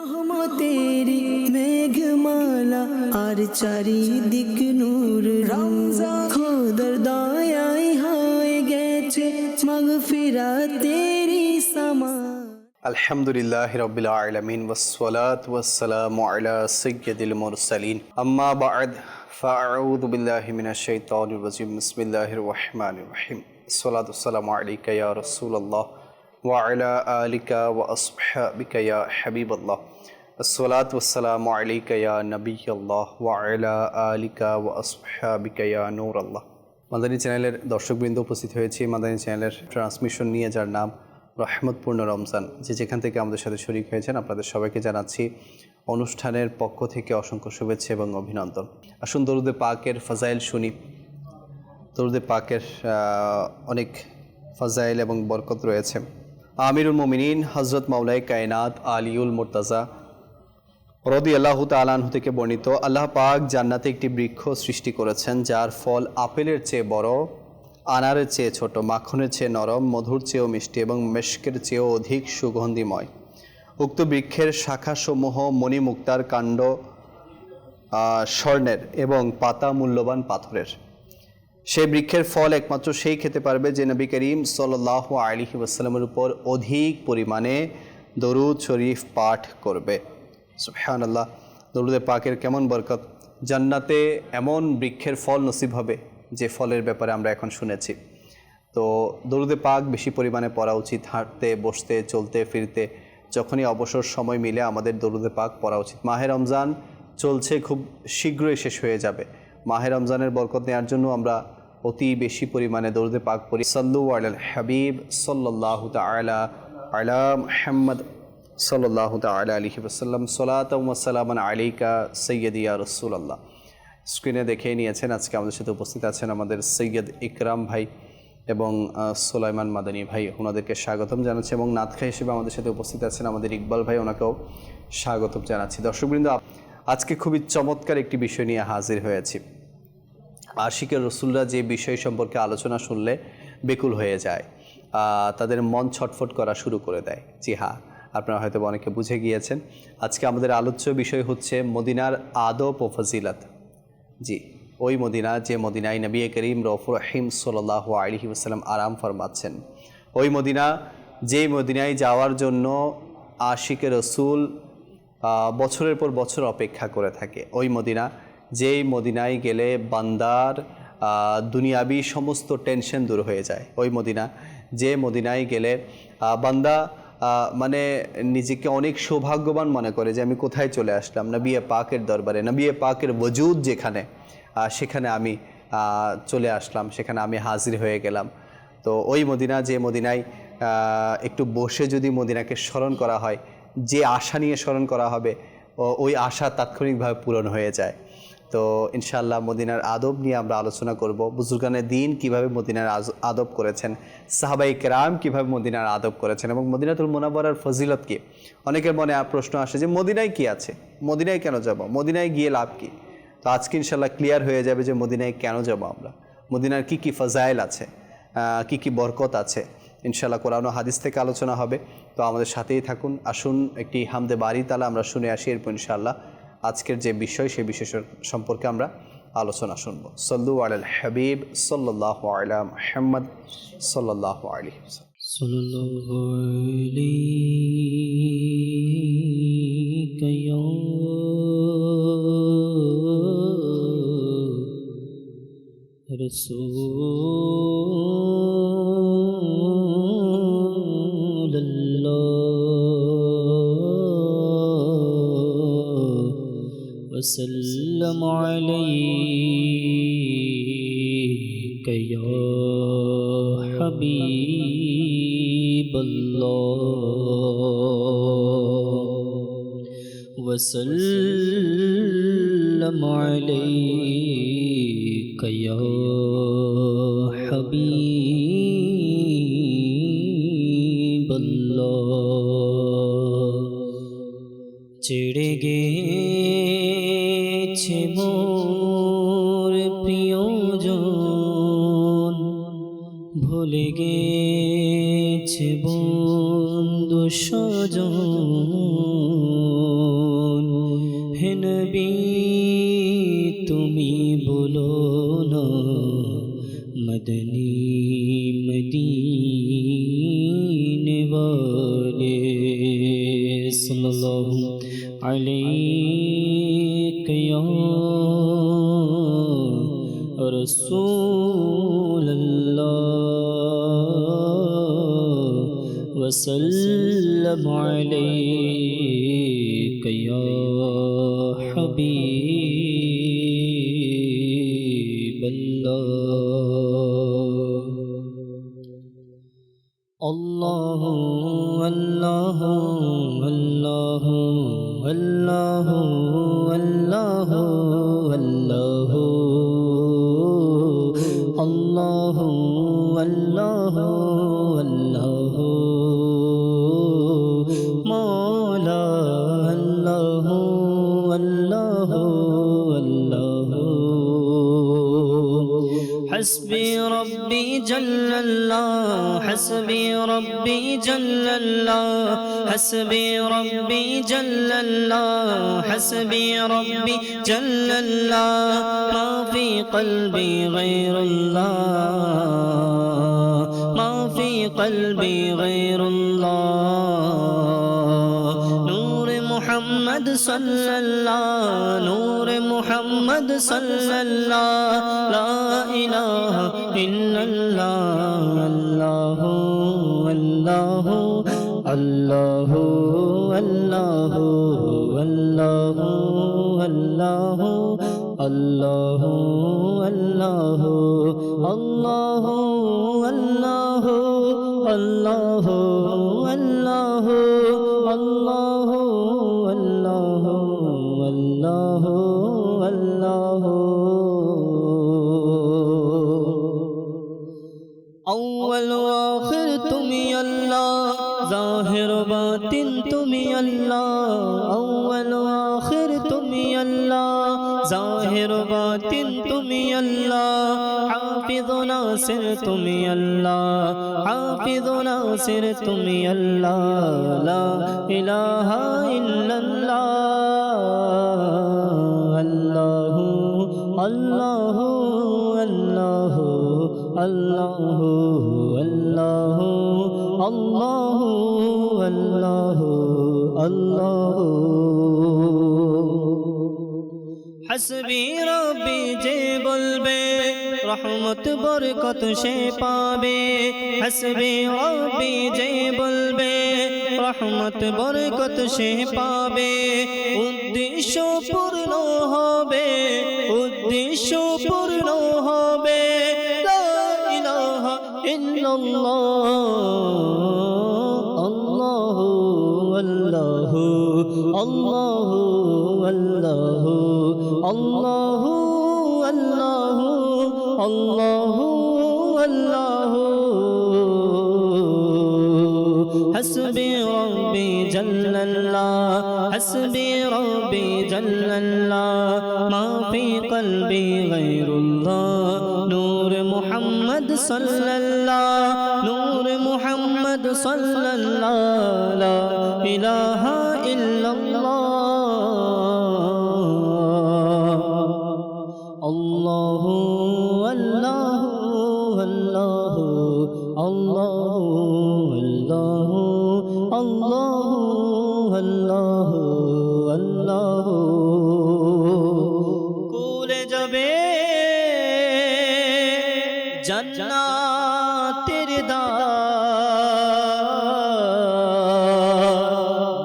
রহমতেরি মেঘমালা আর চারিদিক নূর রমজান খোদার দয়ায় হয়ে গেছে মাগফিরাতেরি সামা। আলহামদুলিল্লাহি রাব্বিল আলামিন ওয়াসসালাতু ওয়াসসালামু আলা সাইয়্যিদিল মুরসালিন আম্মা বা'দ ফাআউযু বিল্লাহি মিনাশ শাইতানির রাজিম বিসমিল্লাহির রহমানির রহিম আসসালাতু ওয়াসসালামু আলাইকা ইয়া রাসূলুল্লাহ ওয়া আলা আলিকা ওয়া আসহাবিকা ইয়া হাবিবাল্লাহ আসসালাতু ওয়াসসালামু আলাইকা ইয়া নবিয়াল্লাহ ওয়া আলা আলিকা ওয়া আসহাবিকা ইয়া নূরাল্লাহ। মাদানী চ্যানেলের দর্শকবৃন্দ উপস্থিত হয়েছি মাদানী চ্যানেলের ট্রান্সমিশন নিয়ে, যার নাম রহমতপূর্ণ রমজান। যেখান থেকে আমাদের সাথে শরীক হয়েছেন আপনাদের সবাইকে জানাচ্ছি অনুষ্ঠানের পক্ষ থেকে অসংখ্য শুভেচ্ছা এবং অভিনন্দন। আসুন দরুদে পাকের ফাজাইল শুনি। দরুদে পাকের অনেক ফাজাইল এবং বরকত রয়েছে। আমিরুল মুমিনিন হযরত মাওলাই কায়নাত আলিউল মুর্তাজা রাদিয়াল্লাহু তাআলা আনহু থেকে বর্ণিত, আল্লাহ পাক জান্নাতে একটি বৃক্ষ সৃষ্টি করেছেন যার ফল আপেলের চেয়ে বড়, আনারের চেয়ে ছোট, মাখনের চেয়ে নরম, মধুর চেয়েও মিষ্টি এবং মেশকের চেয়েও অধিক সুগন্ধিময়। উক্ত বৃক্ষের শাখাসমূহ মণিমুক্তার, কাণ্ড স্বর্ণের এবং পাতা মূল্যবান পাথরের। সেই বৃক্ষের ফল একমাত্র সেই খেতে পারবে যে নবী করিম সাল্লাল্লাহু আলাইহি ওয়াসাল্লামের উপর অধিক পরিমাণে দরুদ শরীফ পাঠ করবে। সুবহানাল্লাহ, দরুদে পাকের কেমন বরকত! জান্নাতে এমন বৃক্ষের ফল নসিব হবে যে ফলের ব্যাপারে আমরা এখন শুনেছি। তো দরুদে পাক বেশি পরিমাণে পড়া উচিত। হাঁটতে, বসতে, চলতে ফিরতে, যখনই অবসর সময় মিলে আমাদের দরুদে পাক পড়া উচিত। মাহে রমজান চলছে, খুব শীঘ্রই শেষ হয়ে যাবে। মাহে রমজানের বরকত নেওয়ার জন্য আমরা অতি বেশি পরিমাণে দরুদে পাক পড়ি। সাল্লু আলাল হাবিব সাল্লাল্লাহু তাআলা আলা মুহাম্মদ সাল্লাল্লাহু তাআলা আলাইহি ওয়াসাল্লাম সালাতাও ওয়া সালামান আলাইকা সাইয়্যিদি ইয়া রাসূলুল্লাহ। স্ক্রিনে দেখেই নিয়েছেন, আজকে আমাদের সাথে উপস্থিত আছেন আমাদের সৈয়দ ইকরাম ভাই এবং সুলাইমান মাদানী ভাই। ওনাদেরকে স্বাগতম জানাচ্ছি এবং নাতখা হিসেবে আমাদের সাথে উপস্থিত আছেন আমাদের ইকবাল ভাই, ওনাকেও স্বাগতম জানাচ্ছি। দর্শকবৃন্দ, আজকে খুবই চমৎকার একটি বিষয় নিয়ে হাজির হয়েছি। আশিকের রসুলরা যে বিষয় সম্পর্কে আলোচনা শুনলে বেকুল হয়ে যায়, তাদের মন ছটফট করা শুরু করে দেয়। জি হ্যাঁ, আপনারা হয়তো অনেকে বুঝে গিয়েছেন। আজকে আমাদের আলোচ্য বিষয় হচ্ছে মদিনার আদব ও ফজিলত। জি, ওই মদিনা যে মদিনায় নবী করিম রউফুর রহিম সাল্লাল্লাহু আলাইহি ওয়াসাল্লাম আরাম ফরমাচ্ছেন। ওই মদিনা যে মদিনায় যাওয়ার জন্য আশিকে রসুল বছরের পর বছর অপেক্ষা করে থাকে। ওই মদিনা যেই মদিনায় গেলে বান্দার দুনিয়াবি সমস্ত টেনশন দূর হয়ে যায়। ওই মদিনা যে মদিনায় গেলে বান্দা মানে নিজেকে অনেক সৌভাগ্যবান মনে করে যে আমি কোথায় চলে আসলাম, নবী পাকের দরবারে, নবী পাকের ওজুদ যেখানে, সেখানে আমি চলে আসলাম, সেখানে আমি হাজির হয়ে গেলাম। তো ওই মদিনা যে মদিনায় একটু বসে যদি মদিনাকে স্মরণ করা হয়, যে আশা নিয়ে স্মরণ করা হবে, ওই আশা তাৎক্ষণিকভাবে পূরণ হয়ে যায়। তো ইনশাআল্লাহ মদিনার আদব নিয়ে আমরা আলোচনা করব। বুজুর্গানে দিন কিভাবে মদিনার আদব করেছেন, সাহাবায়ে কেরাম কিভাবে মদিনার আদব করেছেন এবং মদিনাতুল মুনাওয়ারার ফজিলত কি। অনেকের মনে প্রশ্ন আসে যে মদিনায় কি আছে, মদিনায় কেন যাব, মদিনায় গিয়ে লাভ কি। তো আজকে ইনশাআল্লাহ ক্লিয়ার হয়ে যাবে যে মদিনায় কেন যাব আমরা, মদিনার কি কি ফজাইল আছে, কি কি বরকত আছে। ইনশাআল্লাহ কোরআন ও হাদিস থেকে আলোচনা হবে। তো আমাদের সাথেই থাকুন। আসুন একটি হামদে বারি তালা আমরা শুনে আসি, এরপর ইনশাআল্লাহ আজকের যে বিষয় সেই বিষয় সম্পর্কে আমরা আলোচনা শুনব। সাল্লু আলাল হাবিব সাল্লাল্লাহু আলা মুহাম্মদ সাল্লাল্লাহু আলাইহি ওয়াসাল্লাম। সাল্লাল্লাহু আলাইকা ইয়া রাসূলুল্লাহ وسلم عليك يا حبيب الله وسلم عليك يا حبيب الله ছেড়ে গেছে মোর প্রিয়জন, ভুলে গেছে বন্ধু স্বজন, হে নবী তুমি বলো না মদনী মদীনে वाले सल्लल्लाहु अलैहि या रसूल अल्लाह वसल्लम अलैहि या हबीब अल्लाह अल्लाह अल्लाह अल्लाह अल्लाह अल्लाह अल्लाह अल्लाह अल्लाह मौला अल्लाह अल्लाह अल्लाह हस्बी रब्बी जल्लल्लाह हस्बी रब्बी जल्लल्लाह हस्बी रब्बी जल्लल्लाह हस्बी रब्बी जल्लल्लाह मा फी क़ल्बी गैरुल्लाह मा फी क़ल्बी गैरुल्लाह नूर मुहम्मद सल्लल्लाह नूर मुहम्मद सल्लल्लाह ला इलाहा इल्लल्लाह अल्लाह अल्लाह अल्लाह अल्लाह अल्लाह अल्लाह अल्लाह अल्लाह अल्लाह अल्लाह अल्लाह अल्लाह अल्लाह अल्लाह अल्लाह अल्लाह अव्वल आखिर तुमी अल्लाह ज़ाहिर बातिन तुमी अल्लाह अव्वल आखिर तुमी अल्लाह ज़ाहिर बातिन तुमी अल्लाह हाफिज़ नासिर तुमी अल्लाह हाफिज़ नासिर तुमी अल्लाह ला इलाहा इल्लल्लाह अल्लाह अल्लाह अल्लाह अल्लाह अल्लाह अल्लाह अल्लाह अल्लाह हस्बी रब्बी जे बोलबे रहमत बरकत से पाबे हस्बी रब्बी जे बोलबे रहमत बरकत से पाबे उद्देश्य पूर्ण होबे उद्देश्य पूर्ण होबे इल्लल्लाह अल्लाह अल्लाह अल्लाह अल्लाह अल्लाह अल्लाह अल्लाह अल्लाह हस्बी रब्बी जल्लल्लाह हस्बी रब्बी जल्लल्लाह मा फी क़ल्बी गैरुल्लाह नूर मुहम्मद सल्लल्लाह नूर मुहम्मद सल्लल्लाह ला इलाहा इल्लल्लाह अल्लाह अल्लाह अल्लाह अल्लाह अल्लाह अल्लाह अल्लाह कूले जबे जन्नतेर द्वार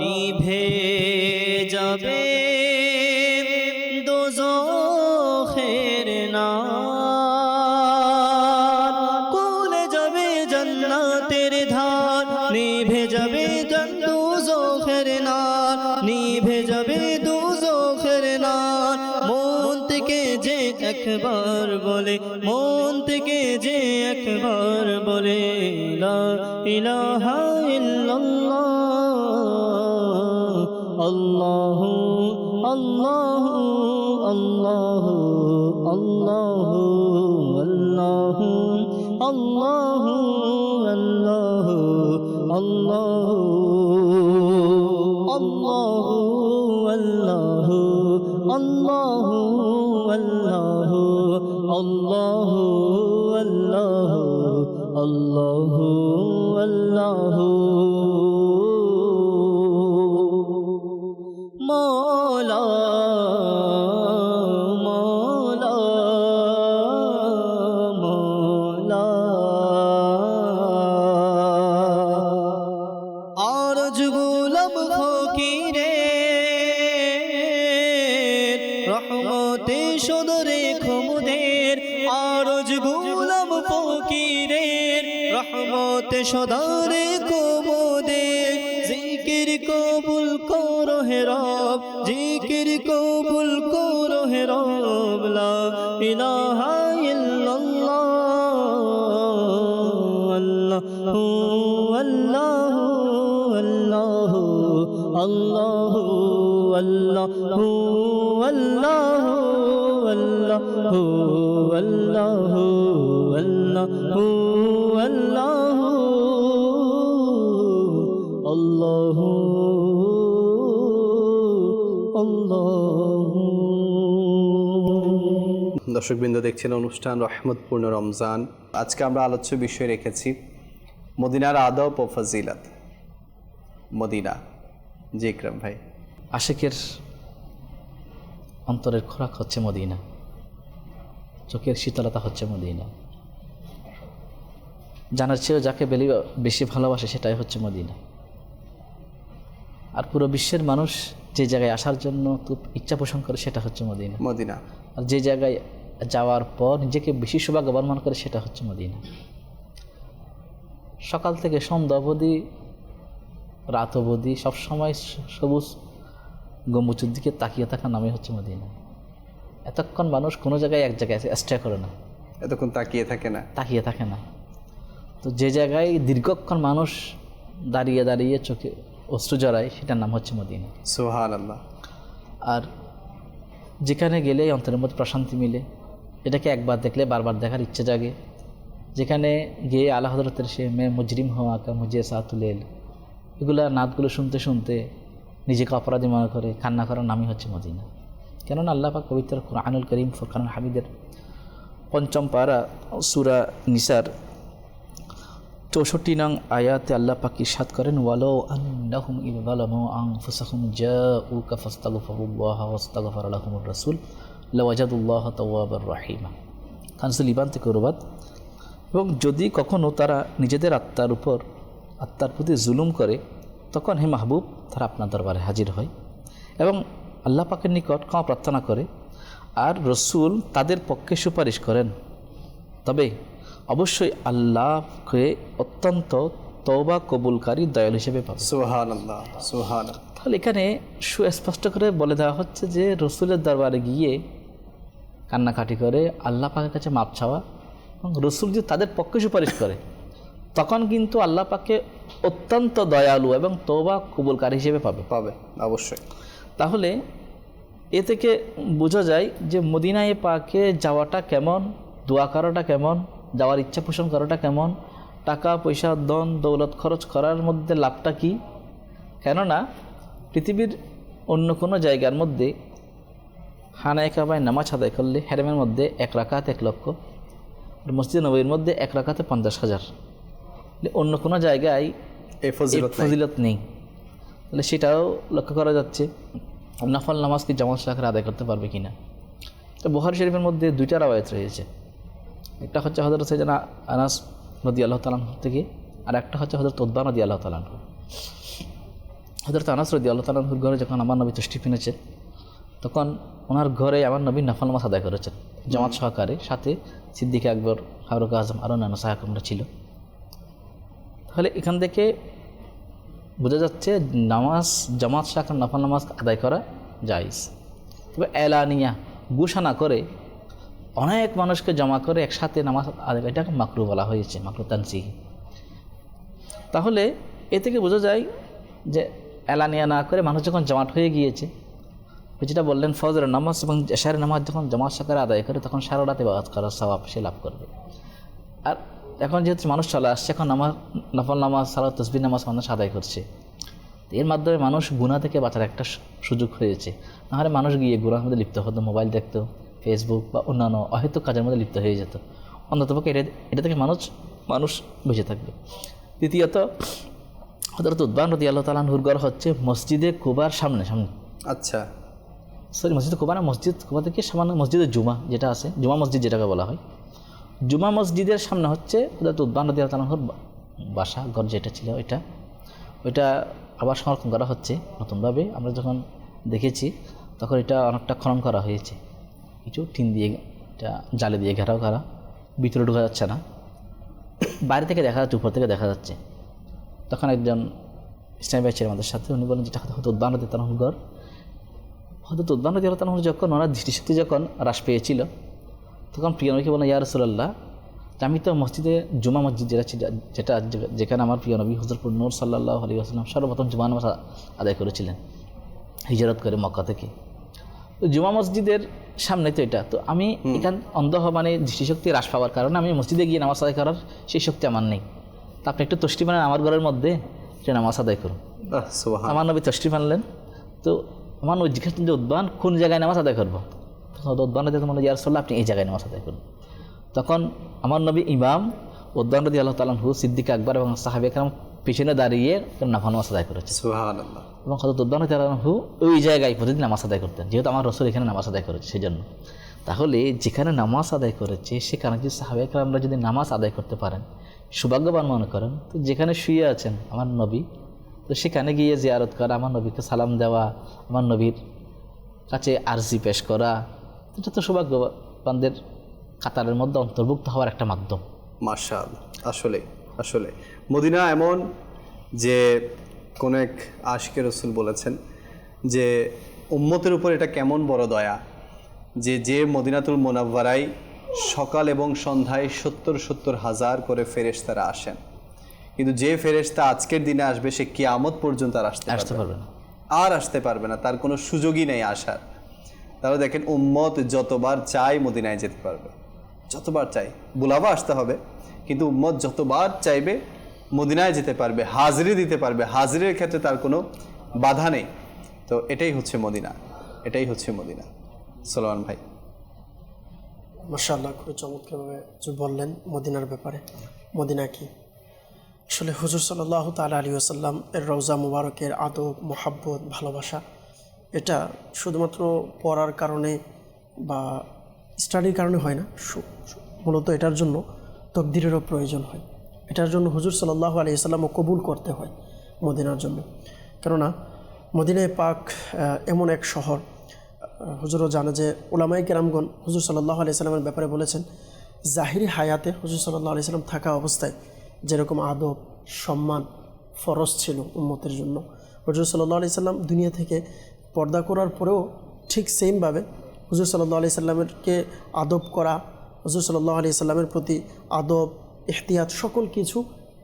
निभे जाबे दोज़खेर नार कूले जाबे जन्नतेर धार निभे जाबे दोज़खेर नार निभे जाबे दोज़खेर नार মন থেকে যে একবার বলে মন থেকে যে একবার বলে লা ইলাহা ইল্লাল্লাহ আল্লাহ আল্লাহ আল্লাহ আল্লাহ আল্লাহ আল্লাহ আল্লাহ আল্লাহ আল্লাহ আল্লাহ আল্লাহু আল্লাহু আল্লাহু আল্লাহু আল্লাহু মওলা মওলা মওলা আরজ গোলাম ফকিরের রহমতে সদরে খমুদের আরজ গোলাম ফকিরের রহমতে সদরে খমুদের জিকির কবুল করো হে রব জিকির কবুল করো হে রব লা ইলাহা ইল্লাল্লাহ আল্লাহু আল্লাহু আল্লাহু আল্লাহু আল্লাহু আল্লাহু আল্লাহু আল্লাহু আল্লাহু আল্লাহু আল্লাহু। দর্শকবৃন্দ, দেখছেন অনুষ্ঠান রহমতপূর্ণ রমজান। আজকে আমরা আলোচ্য বিষয় রেখেছি মদিনার আদব ও ফজিলত। মদিনা, জি ইকরাম ভাই। আশিকের অন্তরের খোরাক হচ্ছে মদিনা, চোখের শীতলতা হচ্ছে মদিনা। জানার চেয়েও যাকে বেশি ভালোবাসে সেটাই হচ্ছে মদিনা। আর পুরো বিশ্বের মানুষ যে জায়গায় আসার জন্য খুব ইচ্ছা পোষণ করে সেটা হচ্ছে মদিনা। মদিনা। আর যে জায়গায় যাওয়ার পর নিজেকে বেশি সৌভাগ্যবান মনে করে সেটা হচ্ছে মদিনা। সকাল থেকে সন্ধ্যা অবধি, রাত অবধি সবসময় সবুজ গম্বুজের দিকে তাকিয়ে থাকার নামই হচ্ছে মদিনা। এতক্ষণ মানুষ কোনো জায়গায় এক জায়গায় স্টে করে না, এতক্ষণ তাকিয়ে থাকে না। তো যে জায়গায় দীর্ঘক্ষণ মানুষ দাঁড়িয়ে দাঁড়িয়ে চোখে অশ্রু জড়ায় সেটার নাম হচ্ছে মদিনা। সুবহানাল্লাহ। আর যেখানে গেলে অন্তরের মধ্যে প্রশান্তি মিলে, এটাকে একবার দেখলে বারবার দেখার ইচ্ছে জাগে। যেখানে গিয়ে আলা হযরতের সে মে মুজরিম হওয়া কা মুঝে সাতুলেল, এগুলা নাতগুলো শুনতে শুনতে নিজেকে অপরাধী মনে করে কান্না করার নামই হচ্ছে মদিনা। কেননা আল্লাহ পাক পবিত্র কুরআনুল কারীম ফুরকানুল হামিদের ৫ম পারা সূরা নিসার ৬৪ নং আয়াতে আল্লাহ পাক ইরশাদ করেন, ওয়ালাউ আন্নাহুম ইয যালামু আনফুসাহুম জাউকা ফাস্তাগফিরুল্লাহ ওয়াস্তাগফারা লাহুমুর রাসূল লাওয়াজাদুল্লাহ তাওয়াবার রাহিমা। কানসুল ইবান থেকে অনুবাদ। এবং যদি কখনও তারা নিজেদের আত্মার প্রতি জুলুম করে, তখন হে মাহবুব তারা আপনার দরবারে হাজির হয় এবং আল্লাহ পাকের নিকট ক্ষমা প্রার্থনা করে, আর রসুল তাদের পক্ষে সুপারিশ করেন, তবে অবশ্যই আল্লাহকে অত্যন্ত তওবা কবুলকারী দয়াল হিসেবে পাবে। সুবহানাল্লাহ, সুবহানাল্লাহ। তাহলে এখানে সুস্পষ্ট করে বলে দেওয়া হচ্ছে যে রসুলের দরবারে গিয়ে কান্নাকাটি করে আল্লাহ পাকের কাছে মাপ চাওয়া, এবং রসুল যদি তাদের পক্ষে সুপারিশ করে তখন কিন্তু আল্লাহ পাকে অত্যন্ত দয়ালু এবং তওবা কবুলকারী হিসেবে পাবে অবশ্যই। তাহলে এ থেকে বোঝা যায় যে মদিনায়ে পাকে যাওয়াটা কেমন, দোয়া করাটা কেমন, যাওয়ার ইচ্ছা পোষণ করাটা কেমন, টাকা পয়সা ধন দৌলত খরচ করার মধ্যে লাভটা কি। কেননা পৃথিবীর অন্য কোনো জায়গার মধ্যে খানায়ে কাবায় নামাজ আদায় করলে হেরেমের মধ্যে 1 রাকাত 1 লক্ষ, আর মসজিদ নববীর মধ্যে 1 রাকাতে 50,000। অন্য কোনো জায়গায় এই ফজিলত নেই। তাহলে সেটাও লক্ষ্য করা যাচ্ছে। নফল নামাজ কি জামাত সহকারে আদায় করতে পারবে কিনা। তো বুখারী শরীফের মধ্যে 2টা রাওয়ায়াত রয়েছে। একটা হচ্ছে হযরত সাইয়েদনা আনাস রাদিয়াল্লাহু তাআলা আনহু থেকে, আর একটা হচ্ছে হযরত উতবা রাদিয়াল্লাহু তাআলা আনহু। হযরত আনাস রাদিয়াল্লাহু তাআলা আনহুর ঘরে যখন আমার নবী তশরিফ এনেছে, তখন ওনার ঘরে আমার নবী নফল নামাজ আদায় করেছেন জামাত সহকারে, সাথে সিদ্দিক আকবর, ফারুক আজম আরও নানা সাহাবারা ছিল। তাহলে এখান থেকে বোঝা যাচ্ছে নামাজ জামাত সহকারে নফল নামাজ আদায় করা জায়েজ। তবে এলানিয়া ঘোষণা করে অনেক মানুষকে জমা করে একসাথে নামাজ আদায়, এটাকে মাকরু বলা হয়েছে, মাকরু তানজিহি। তাহলে এ থেকে বোঝা যায় যে এলানিয়া না করে মানুষ যখন জামাত হয়ে গিয়েছে, যেটা বললেন ফজরের নামাজ এবং এশারের নামাজ যখন জামাত সহকারে আদায় করে তখন সারা রাতে ইবাদত করার সওয়াব সে লাভ করবে। আর এখন যেহেতু মানুষ চলে আসছে, এখন নফল নামাজ সালাত তাসবিহ নামাজ মানুষ আদায় করছে, এর মাধ্যমে মানুষ গুনাহ থেকে বাঁচার একটা সুযোগ হয়েছে। নাহলে মানুষ গিয়ে গুনাহের মধ্যে লিপ্ত হতো, মোবাইল দেখতো, ফেসবুক বা অন্যান্য অহেতুক কাজের মধ্যে লিপ্ত হয়ে যেত। অন্ততপক্ষে এটা থেকে মানুষ বেঁচে থাকবে। দ্বিতীয়ত, হযরত উতবান রাদিয়াল্লাহু তাআলা আনহুর ঘর হচ্ছে মসজিদে কুবার সামনে। আচ্ছা, সরি, মসজিদে কুবা না, মসজিদ কুবা থেকে সামান্য মসজিদে জুমা যেটা আছে, জুমা মসজিদ যেটাকে বলা হয়, জুমা মসজিদের সামনে হচ্ছে হযরত উতবান রাদিয়াল্লাহু তাআলা আনহুর বাসা, ঘর যেটা ছিল ওইটা আবার সংরক্ষণ করা হচ্ছে নতুনভাবে। আমরা যখন দেখেছি তখন এটা অনেকটা খনন করা হয়েছে, কিছু টিন দিয়ে, এটা জালে দিয়ে ঘেরাও করা, ভিতরে ঢোকা যাচ্ছে না, বাইরে থেকে দেখা যাচ্ছে, উপর থেকে দেখা যাচ্ছে। তখন একজন ইসলামী ভাই ছিলেন আমাদের সাথে, উনি বলেন যেটা হযরত উতবান রাদিয়াল্লাহু তাআলা আনহুর ঘর। হযরত উতবান রাদিয়াল্লাহু তাআলা আনহু যখন ওনার দৃষ্টিশক্তি যখন হ্রাস পেয়েছিল, তখন প্রিয় নবীকে বলেন, ইয়া রাসূলুল্লাহ, আমি তো মসজিদে জুমা মসজিদ যেখানে আমার প্রিয় নবী হুজুরপুর নূর সাল্লাল্লাহু আলাইহি ওয়াসাল্লাম সর্বপ্রথম জুমা নামাজ আদায় করেছিলেন হিজরত করে মক্কা থেকে। তো জুমা মসজিদের সামনে তো এটা, তো আমি এখান অন্ধ মানে দৃষ্টিশক্তি হ্রাস পাওয়ার কারণে আমি মসজিদে গিয়ে নামাজ আদায় করার সেই শক্তি আমার নেই। তো আপনি একটু তশরিফ আনেন আমার ঘরের মধ্যে, সে নামাজ আদায় করুন। আমার নবী তশরিফ আনলেন। তো আমার নবী জিজ্ঞেস করলেন যে উতবান কোন জায়গায় নামাজ আদায় করবো? উতবান রাদিয়াল্লাহু ইয়া রাসূলুল্লাহ, আপনি এই জায়গায় নামাজ আদায় করুন। তখন আমার নবী ইমাম উতবান রাদিয়াল্লাহু তাআলা আনহু, সিদ্দিক আকবর এবং সাহাবায়ে কেরাম পিছনে দাঁড়িয়ে নাফল নামাজ আদায় করেছে। সুবহানাল্লাহ। এবং হযরত উতবান রাদিয়াল্লাহু আনহু ওই জায়গায় প্রতিদিন নামাজ আদায় করতেন, যেহেতু আমার রাসূল এখানে নামাজ আদায় করেছে সেই জন্য। তাহলে যেখানে নামাজ আদায় করেছে সেখানে যদি সাহাবায়ে কেরামরা যদি নামাজ আদায় করতে পারেন, সৌভাগ্যবান মনে করেন, তো যেখানে শুয়ে আছেন আমার নবী, তো সেখানে গিয়ে জিয়ারত করা, আমার নবীকে সালাম দেওয়া, আমার নবীর কাছে আরজি পেশ করা, এটা তো সৌভাগ্যবানদের কাতারের মধ্যে অন্তর্ভুক্ত হওয়ার একটা মাধ্যম। মাশাআল্লাহ। আসলে মদিনা এমন যে কোন এক আশিকে রাসূল বলেছেন যে উম্মতের উপর এটা কেমন বড় দয়া যে মদিনাতুল মুনাওয়ারায় সকাল এবং সন্ধ্যায় ৭০ হাজার করে ফেরেশতারা আসেন, কিন্তু যে ফেরেশতা আজকের দিনে আসবে সে কিয়ামত পর্যন্ত আর আসতে পারবে না, তার কোনো সুযোগই নেই আসার। তাহলে দেখেন, উম্মত যতবার চাই মদিনায় যেতে পারবে, যতবার চাই, বুলাবা আসতে হবে, কিন্তু উম্মত যতবার চাইবে মদিনায় যেতে পারবে, হাজিরি দিতে পারবে, হাজিরের ক্ষেত্রে তার কোনো বাধা নেই। তো এটাই হচ্ছে মদিনা। সোলোমান ভাই, মাশাআল্লাহ, খুব চমৎকারভাবে বললেন মদিনার ব্যাপারে। মদিনা কি আসলে হুজুর সাল্লাল্লাহু তাআলা আলাইহি ওয়াসাল্লাম এর রওজা মুবারকের আদব, মোহাব্বত, ভালোবাসা, এটা শুধুমাত্র পড়ার কারণে বা স্টাডির কারণে হয় না, মূলত এটার জন্য তাকদীরেরও প্রয়োজন হয়। এটার জন্য হুজুর সাল্লাল্লাহু আলাইহি ওয়াসাল্লামও কবুল করতে হয় মদিনার জন্য। কেননা মদিনায় পাক এমন এক শহর, হুজুরও জানে যে উলামায়ে কেরামগণ হুজুর সাল্লাল্লাহু আলাইহি ওয়াসাল্লামের ব্যাপারে বলেছেন, জাহিরি হায়াতে হুজুর সাল্লাল্লাহু আলাইহি ওয়াসাল্লাম থাকা অবস্থায় যেরকম আদব, সম্মান ফরজ ছিল উম্মতের জন্য, হুজুর সাল্লাল্লাহু আলাইহি ওয়াসাল্লাম দুনিয়া থেকে পর্দা করার পরেও ঠিক সেমভাবে হুজুর সাল্লাল্লাহু আলাইহি ওয়াসাল্লামকে আদব করা, হুজুর সাল্লাল্লাহু আলাইহি ওয়াসাল্লামের প্রতি আদব, ইহতিয়াত, সকল কিছু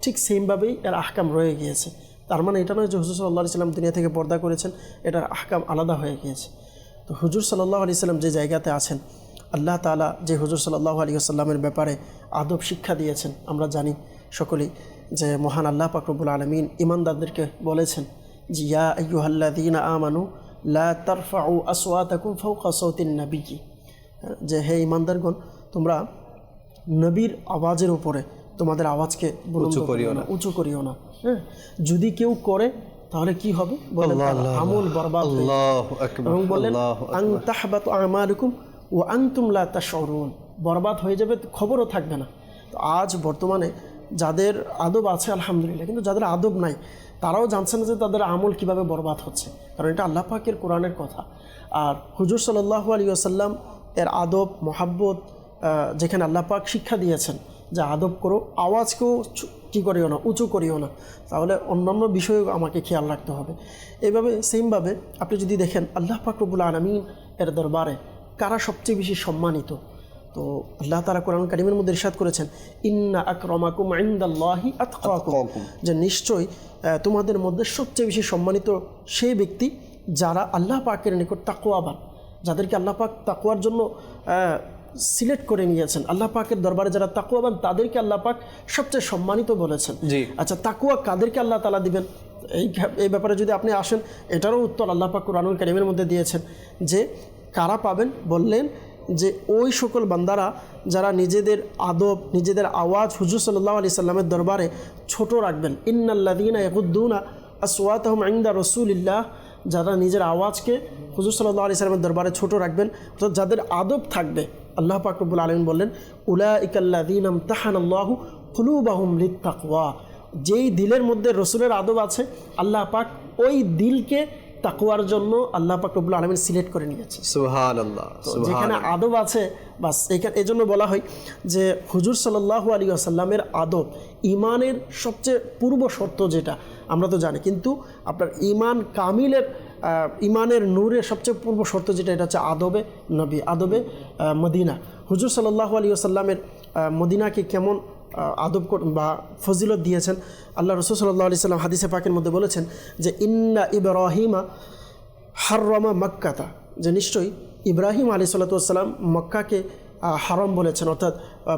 ঠিক সেমভাবেই এর আহকাম রয়ে গিয়েছে। তার মানে এটা নয় যে হুজুর সাল্লাল্লাহু আলাইহি ওয়াসাল্লাম দুনিয়া থেকে পর্দা করেছেন, এটার আহকাম আলাদা হয়ে গিয়েছে। তো হুজুর সাল্লাল্লাহু আলাইহি ওয়াসাল্লাম যে জায়গাতে আছেন, আল্লাহ তাআলা যে হুজুর সাল্লাল্লাহু আলাইহি ওয়াসাল্লামের ব্যাপারে আদব শিক্ষা দিয়েছেন, আমরা জানি সকলেই যে মহান আল্লাহ পাক রব্বুল আলামিন ঈমানদারদেরকে বলেছেন যে ইয়া আইয়ুহাল্লাযীনা আমানু লা তারফাউ আসওয়াতাকুম ফাওকা সাওতিন নাবিয়্যি, যে হে ঈমানদারগণ, তোমরা নবীর আওয়াজের উপরে তোমাদের আওয়াজকে উঁচু করিও না। হ্যাঁ, যদি কেউ করে তাহলে কি হবে? বলেন আমল বরবাদ হয়ে যাবে। এবং বললেন আন তাহবাতু আমালুকুম ওয়া আনতুম লা তাশউরুন, বরবাদ হয়ে যাবে, খবরও থাকবে না। তো আজ বর্তমানে যাদের আদব আছে আলহামদুলিল্লাহ, কিন্তু যাদের আদব নাই তারাও জানছে না যে তাদের আমল কিভাবে বরবাদ হচ্ছে, কারণ এটা আল্লাহ পাকের কোরআনের কথা। আর হুজুর সাল্লাল্লাহু আলাইহি ওয়াসাল্লাম এর আদব, মোহাব্বত, যেখানে আল্লাহ পাক শিক্ষা দিয়েছেন যে আদব করো, আওয়াজকেও কী করিও না, উঁচু করিও না, তাহলে অন্যান্য বিষয়েও আমাকে খেয়াল রাখতে হবে। এইভাবে সেমভাবে আপনি যদি দেখেন আল্লাহ পাক রব্বুল আলামিন এর দরবারে কারা সবচেয়ে বেশি সম্মানিত, তো আল্লাহ তাআলা কোরআন কারীমের মধ্যে ইরশাদ করেছেন ইন্না আকরামাকুম ইনদাল্লাহি আতকাকুম, যে নিশ্চয়ই তোমাদের মধ্যে সবচেয়ে বেশি সম্মানিত সেই ব্যক্তি যারা আল্লাহ পাকের নিকট তাকওয়াবান, যাদেরকে আল্লাহ পাক তাকওয়ার জন্য সিলেক্ট করে নিয়েছেন। আল্লাহ পাকের দরবারে যারা তাকওয়াবান তাদেরকে আল্লাহ পাক সবচেয়ে সম্মানিত বলেছেন। আচ্ছা, তাকওয়া কাদেরকে আল্লাহ তাআলা দিবেন? এই ব্যাপারে যদি আপনি আসেন, এটারও উত্তর আল্লাহ পাক কুরআনুল কারীমের মধ্যে দিয়েছেন যে কারা পাবেন। বললেন যে ওই সকল বান্দারা যারা নিজেদের আদব, নিজেদের আওয়াজ হুজুর সাল্লাল্লাহু আলাইহি সাল্লামের দরবারে ছোট রাখবেন। ইন্নাল্লাযীনা ইয়াগুদ্দুনা আসওয়াতাহুম ইনদা রাসূলিল্লাহ, যারা নিজের আওয়াজকে হুজুর সাল্লাল্লাহু আলাইহি সাল্লামের দরবারে ছোট রাখবেন, অর্থাৎ যাদের আদব থাকবে, আল্লাহ পাক রব্বুল আলামিন বললেন উলাইকাল্লাযীনা ইমতাহানাল্লাহু কুলুবাহুম লিত্তাকওয়া, যেই দিলের মধ্যে রসুলের আদব আছে, আল্লাহ পাক ওই দিলকে তাকওয়ার জন্য আল্লাহ পাক রব্বুল আলামিন সিলেক্ট করে নিয়েছে। সুবহানাল্লাহ। যেখানে আদব আছে বাস এখানে, এই জন্য বলা হয় যে হুজুর সাল্লাল্লাহু আলাইহি ওয়াসাল্লামের আদব ইমানের সবচেয়ে পূর্ব শর্ত, যেটা আমরা তো জানি, কিন্তু আপনার ইমান কামিলের ইমানের নূরের সবচেয়ে পূর্ব শর্ত যেটা, এটা হচ্ছে আদবে নবী, আদবে মদিনা। হুজুর সাল্লাল্লাহু আলাইহি ওয়াসাল্লামের মদিনাকে কেমন আদব বা ফজিলত দিয়েছেন, আল্লাহ রাসূল সাল্লাল্লাহু আলাইহি ওয়াসাল্লাম হাদিসে পাকের মধ্যে বলেছেন যে ইন্না ইব্রাহিমা হাররামা মক্কাতা, যে নিশ্চয়ই ইব্রাহিম আলাইহিস সালাতু ওয়াস সালাম মক্কাকে হারাম বলেছেন, অর্থাৎ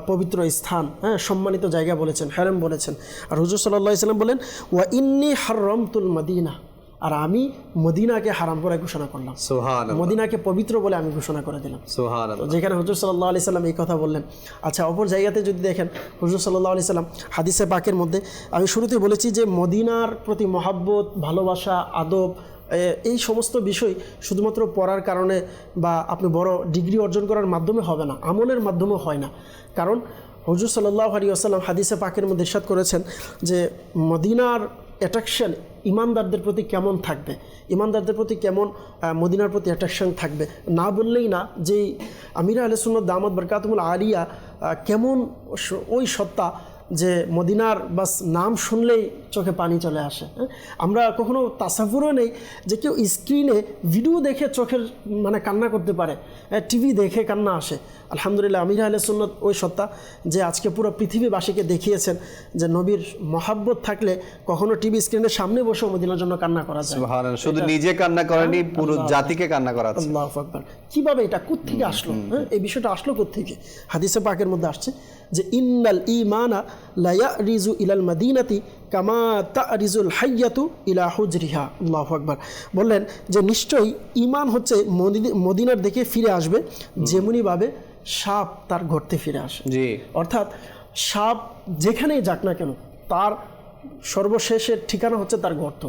পবিত্র স্থান, হ্যাঁ, সম্মানিত জায়গা বলেছেন, হারাম বলেছেন। আর হুজুর সাল্লাল্লাহু আলাইহি ওয়াসাল্লাম বলেন ওয়া ইন্নী হাররামতুল মদিনা, আর আমি মদিনাকে হারাম করে ঘোষণা করলাম, সুবহানাল্লাহ, মদিনাকে পবিত্র বলে আমি ঘোষণা করে দিলাম, সুবহানাল্লাহ। যেখানে হুজুর সাল্লাল্লাহু আলাইহি সাল্লাম এই কথা বললেন। আচ্ছা, অপর জায়গাতে যদি দেখেন হুজুর সাল্লাল্লাহু আলাইহি সাল্লাম হাদিসে পাকের মধ্যে, আমি শুরুতেই বলেছি যে মদিনার প্রতি মহাব্বত, ভালোবাসা, আদব, এই সমস্ত বিষয় শুধুমাত্র পড়ার কারণে বা আপনি বড় ডিগ্রি অর্জন করার মাধ্যমে হবে না, আমলের মাধ্যমেও হয় না। কারণ হুজুর সাল্লাল্লাহু আলাইহি ওয়াসাল্লাম হাদিসে পাকের মধ্যে ইরশাদ করেছেন যে মদিনার অ্যাট্রাকশন ইমানদারদের প্রতি কেমন থাকবে, ইমানদারদের প্রতি কেমন মদিনার প্রতি অ্যাট্রাকশন থাকবে, না বললেই না যে আমির আহলে সুন্নাত দামাত বরকাতুহুল আলিয়া কেমন ওই সত্তা যে মদিনার বাস নাম শুনলেই চোখে পানি চলে আসে। আমরা কখনো তাসাফুরও নেই যে কেউ স্ক্রিনে ভিডিও দেখে চোখের মানে কান্না করতে পারে, টিভি দেখে কান্না আসে। আলহামদুলিল্লাহ, আমির আহলে সুন্নাত ওই সত্তা যে আজকে পুরো পৃথিবীবাসীকে দেখিয়েছেন যে নবীর মহাব্বত থাকলে কখনো টিভি স্ক্রিনের সামনে বসেও মদিনার জন্য কান্না করা যায়। সুবহানাল্লাহ, শুধু নিজে কান্না করেনি, পুরো জাতিকে কান্না করাচ্ছে। আল্লাহু আকবার। কিভাবে এটা কোত্থেকে আসলো, এই বিষয়টা আসলো কোত্থেকে? হাদিসে পাকের মধ্যে আসছে যে ইন্নাল ঈমানা লা ইয়ারিজু ইলাল মাদিনাতি কামা তারিজুল হাইয়াতু ইলা হুজরিহা। আল্লাহু আকবার। বললেন যে নিশ্চয়ই ঈমান হচ্ছে মদিনার দিকে ফিরে আসবে যেমনিভাবে সাপ তার গর্তে ফিরে আসে। জি, অর্থাৎ সাপ যেখানেই যাক না কেন তার সর্বশেষের ঠিকানা হচ্ছে তার গর্ত,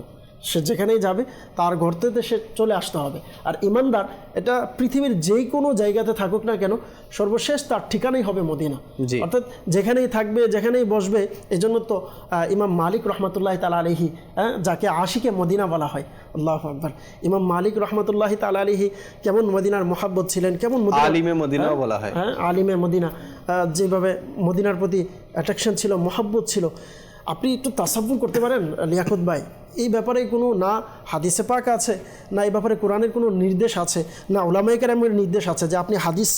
সে যেখানেই যাবে তার গর্তেতে সে চলে আসতে হবে। আর ইমানদার এটা পৃথিবীর যেই কোনো জায়গাতে থাকুক না কেন সর্বশেষ তার ঠিকানাই হবে মদিনা, অর্থাৎ যেখানেই থাকবে যেখানেই বসবে। এই জন্য তো ইমাম মালিক রহমতুল্লাহি তাআলা আলাইহি, যাকে আশিকে মদিনা বলা হয়, আল্লাহু আকবার, ইমাম মালিক রহমতুল্লাহি তাআলা আলাইহি কেমন মদিনার মহাব্বত ছিলেন, কেমন আলিমে মদিনা বলা হয়, হ্যাঁ, আলিমে মদিনা, যেভাবে মদিনার প্রতি অ্যাট্রাকশন ছিল, মহাব্বত ছিল। আপনি একটু তাসাব্বুর করতে পারেন লিয়াকত ভাই, এই ব্যাপারে কোনো না হাদিসে পাক আছে, না এই ব্যাপারে কোরআনের কোনো নির্দেশ আছে, না উলামায়ে কেরামের নির্দেশ আছে যে আপনি হাদিস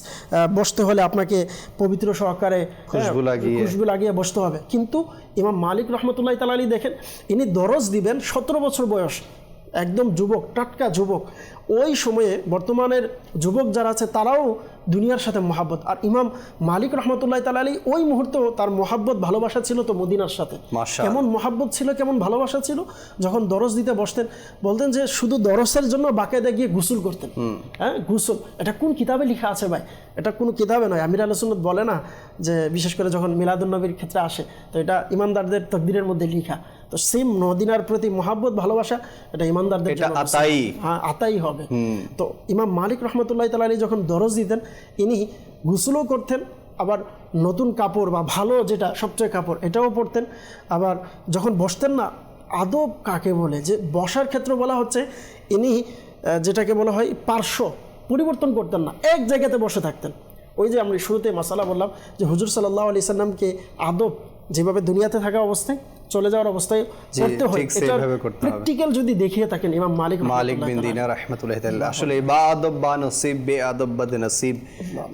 বসতে হলে আপনাকে পবিত্র সহকারে খুশবু লাগিয়ে বসতে হবে। কিন্তু ইমাম মালিক রহমতুল্লাহি তাআলা আলাইহি দেখেন, ইনি দরজ দিবেন 17 বছর বয়স, একদম যুবক, টাটকা যুবক। ওই সময়ে বর্তমানের যুবক যারা আছে তারাও দুনিয়ার সাথে মহাব্বত, আর ইমাম মালিক রহমতুল্লাহি তাআলা আলাইহি ওই মুহূর্তেও তার মহাব্বত, ভালোবাসা ছিল তো মদিনার সাথে। কেমন মহাব্বত ছিল, কেমন ভালোবাসা ছিল, যখন দরজ দিতে বসতেন বলতেন যে শুধু দরজের জন্য বাকায়দা গিয়ে গোসল করতেন। হ্যাঁ, গোসল, এটা কোন কিতাবে লেখা আছে ভাই? এটা কোনো কিতাবে নয়। আমির আহলে সুন্নাত বলে না যে বিশেষ করে যখন মিলাদুন নবীর ক্ষেত্রে আসে তো এটা ইমানদারদের তাকদীরের মধ্যে লেখা। তো সেম মদিনার প্রতি মহাব্বত, ভালোবাসা এটা ইমানদারদের জন্য আতাই হবে। তো ইমাম মালিক রহমতুল্লাহি তাআলা আলাইহি যখন দরজ দিতেন ইনি গোসলও করতেন, আবার নতুন কাপড় বা ভালো যেটা সবচেয়ে কাপড় এটাও পরতেন। আবার যখন বসতেন না, আদব কাকে বলে যে বসার ক্ষেত্রে বলা হচ্ছে ইনি যেটাকে বলা হয় পার্শ্ব পরিবর্তন করতেন না, এক জায়গাতে বসে থাকতেন। ওই যে আমরা শুরুতে মাসালা বললাম যে হুজুর সাল্লাল্লাহু আলাইহি সাল্লামকে আদব যেভাবে দুনিয়াতে থাকা অবস্থায় চলে যাওয়ার অবস্থায় করতে হয়, এটা প্র্যাকটিক্যাল যদি দেখিয়ে থাকেন ইমাম মালিক বিন দিনার রাহমাতুল্লাহি তাআলা। আসলে বা আদববান নসিব, বে আদববাদ নসিব,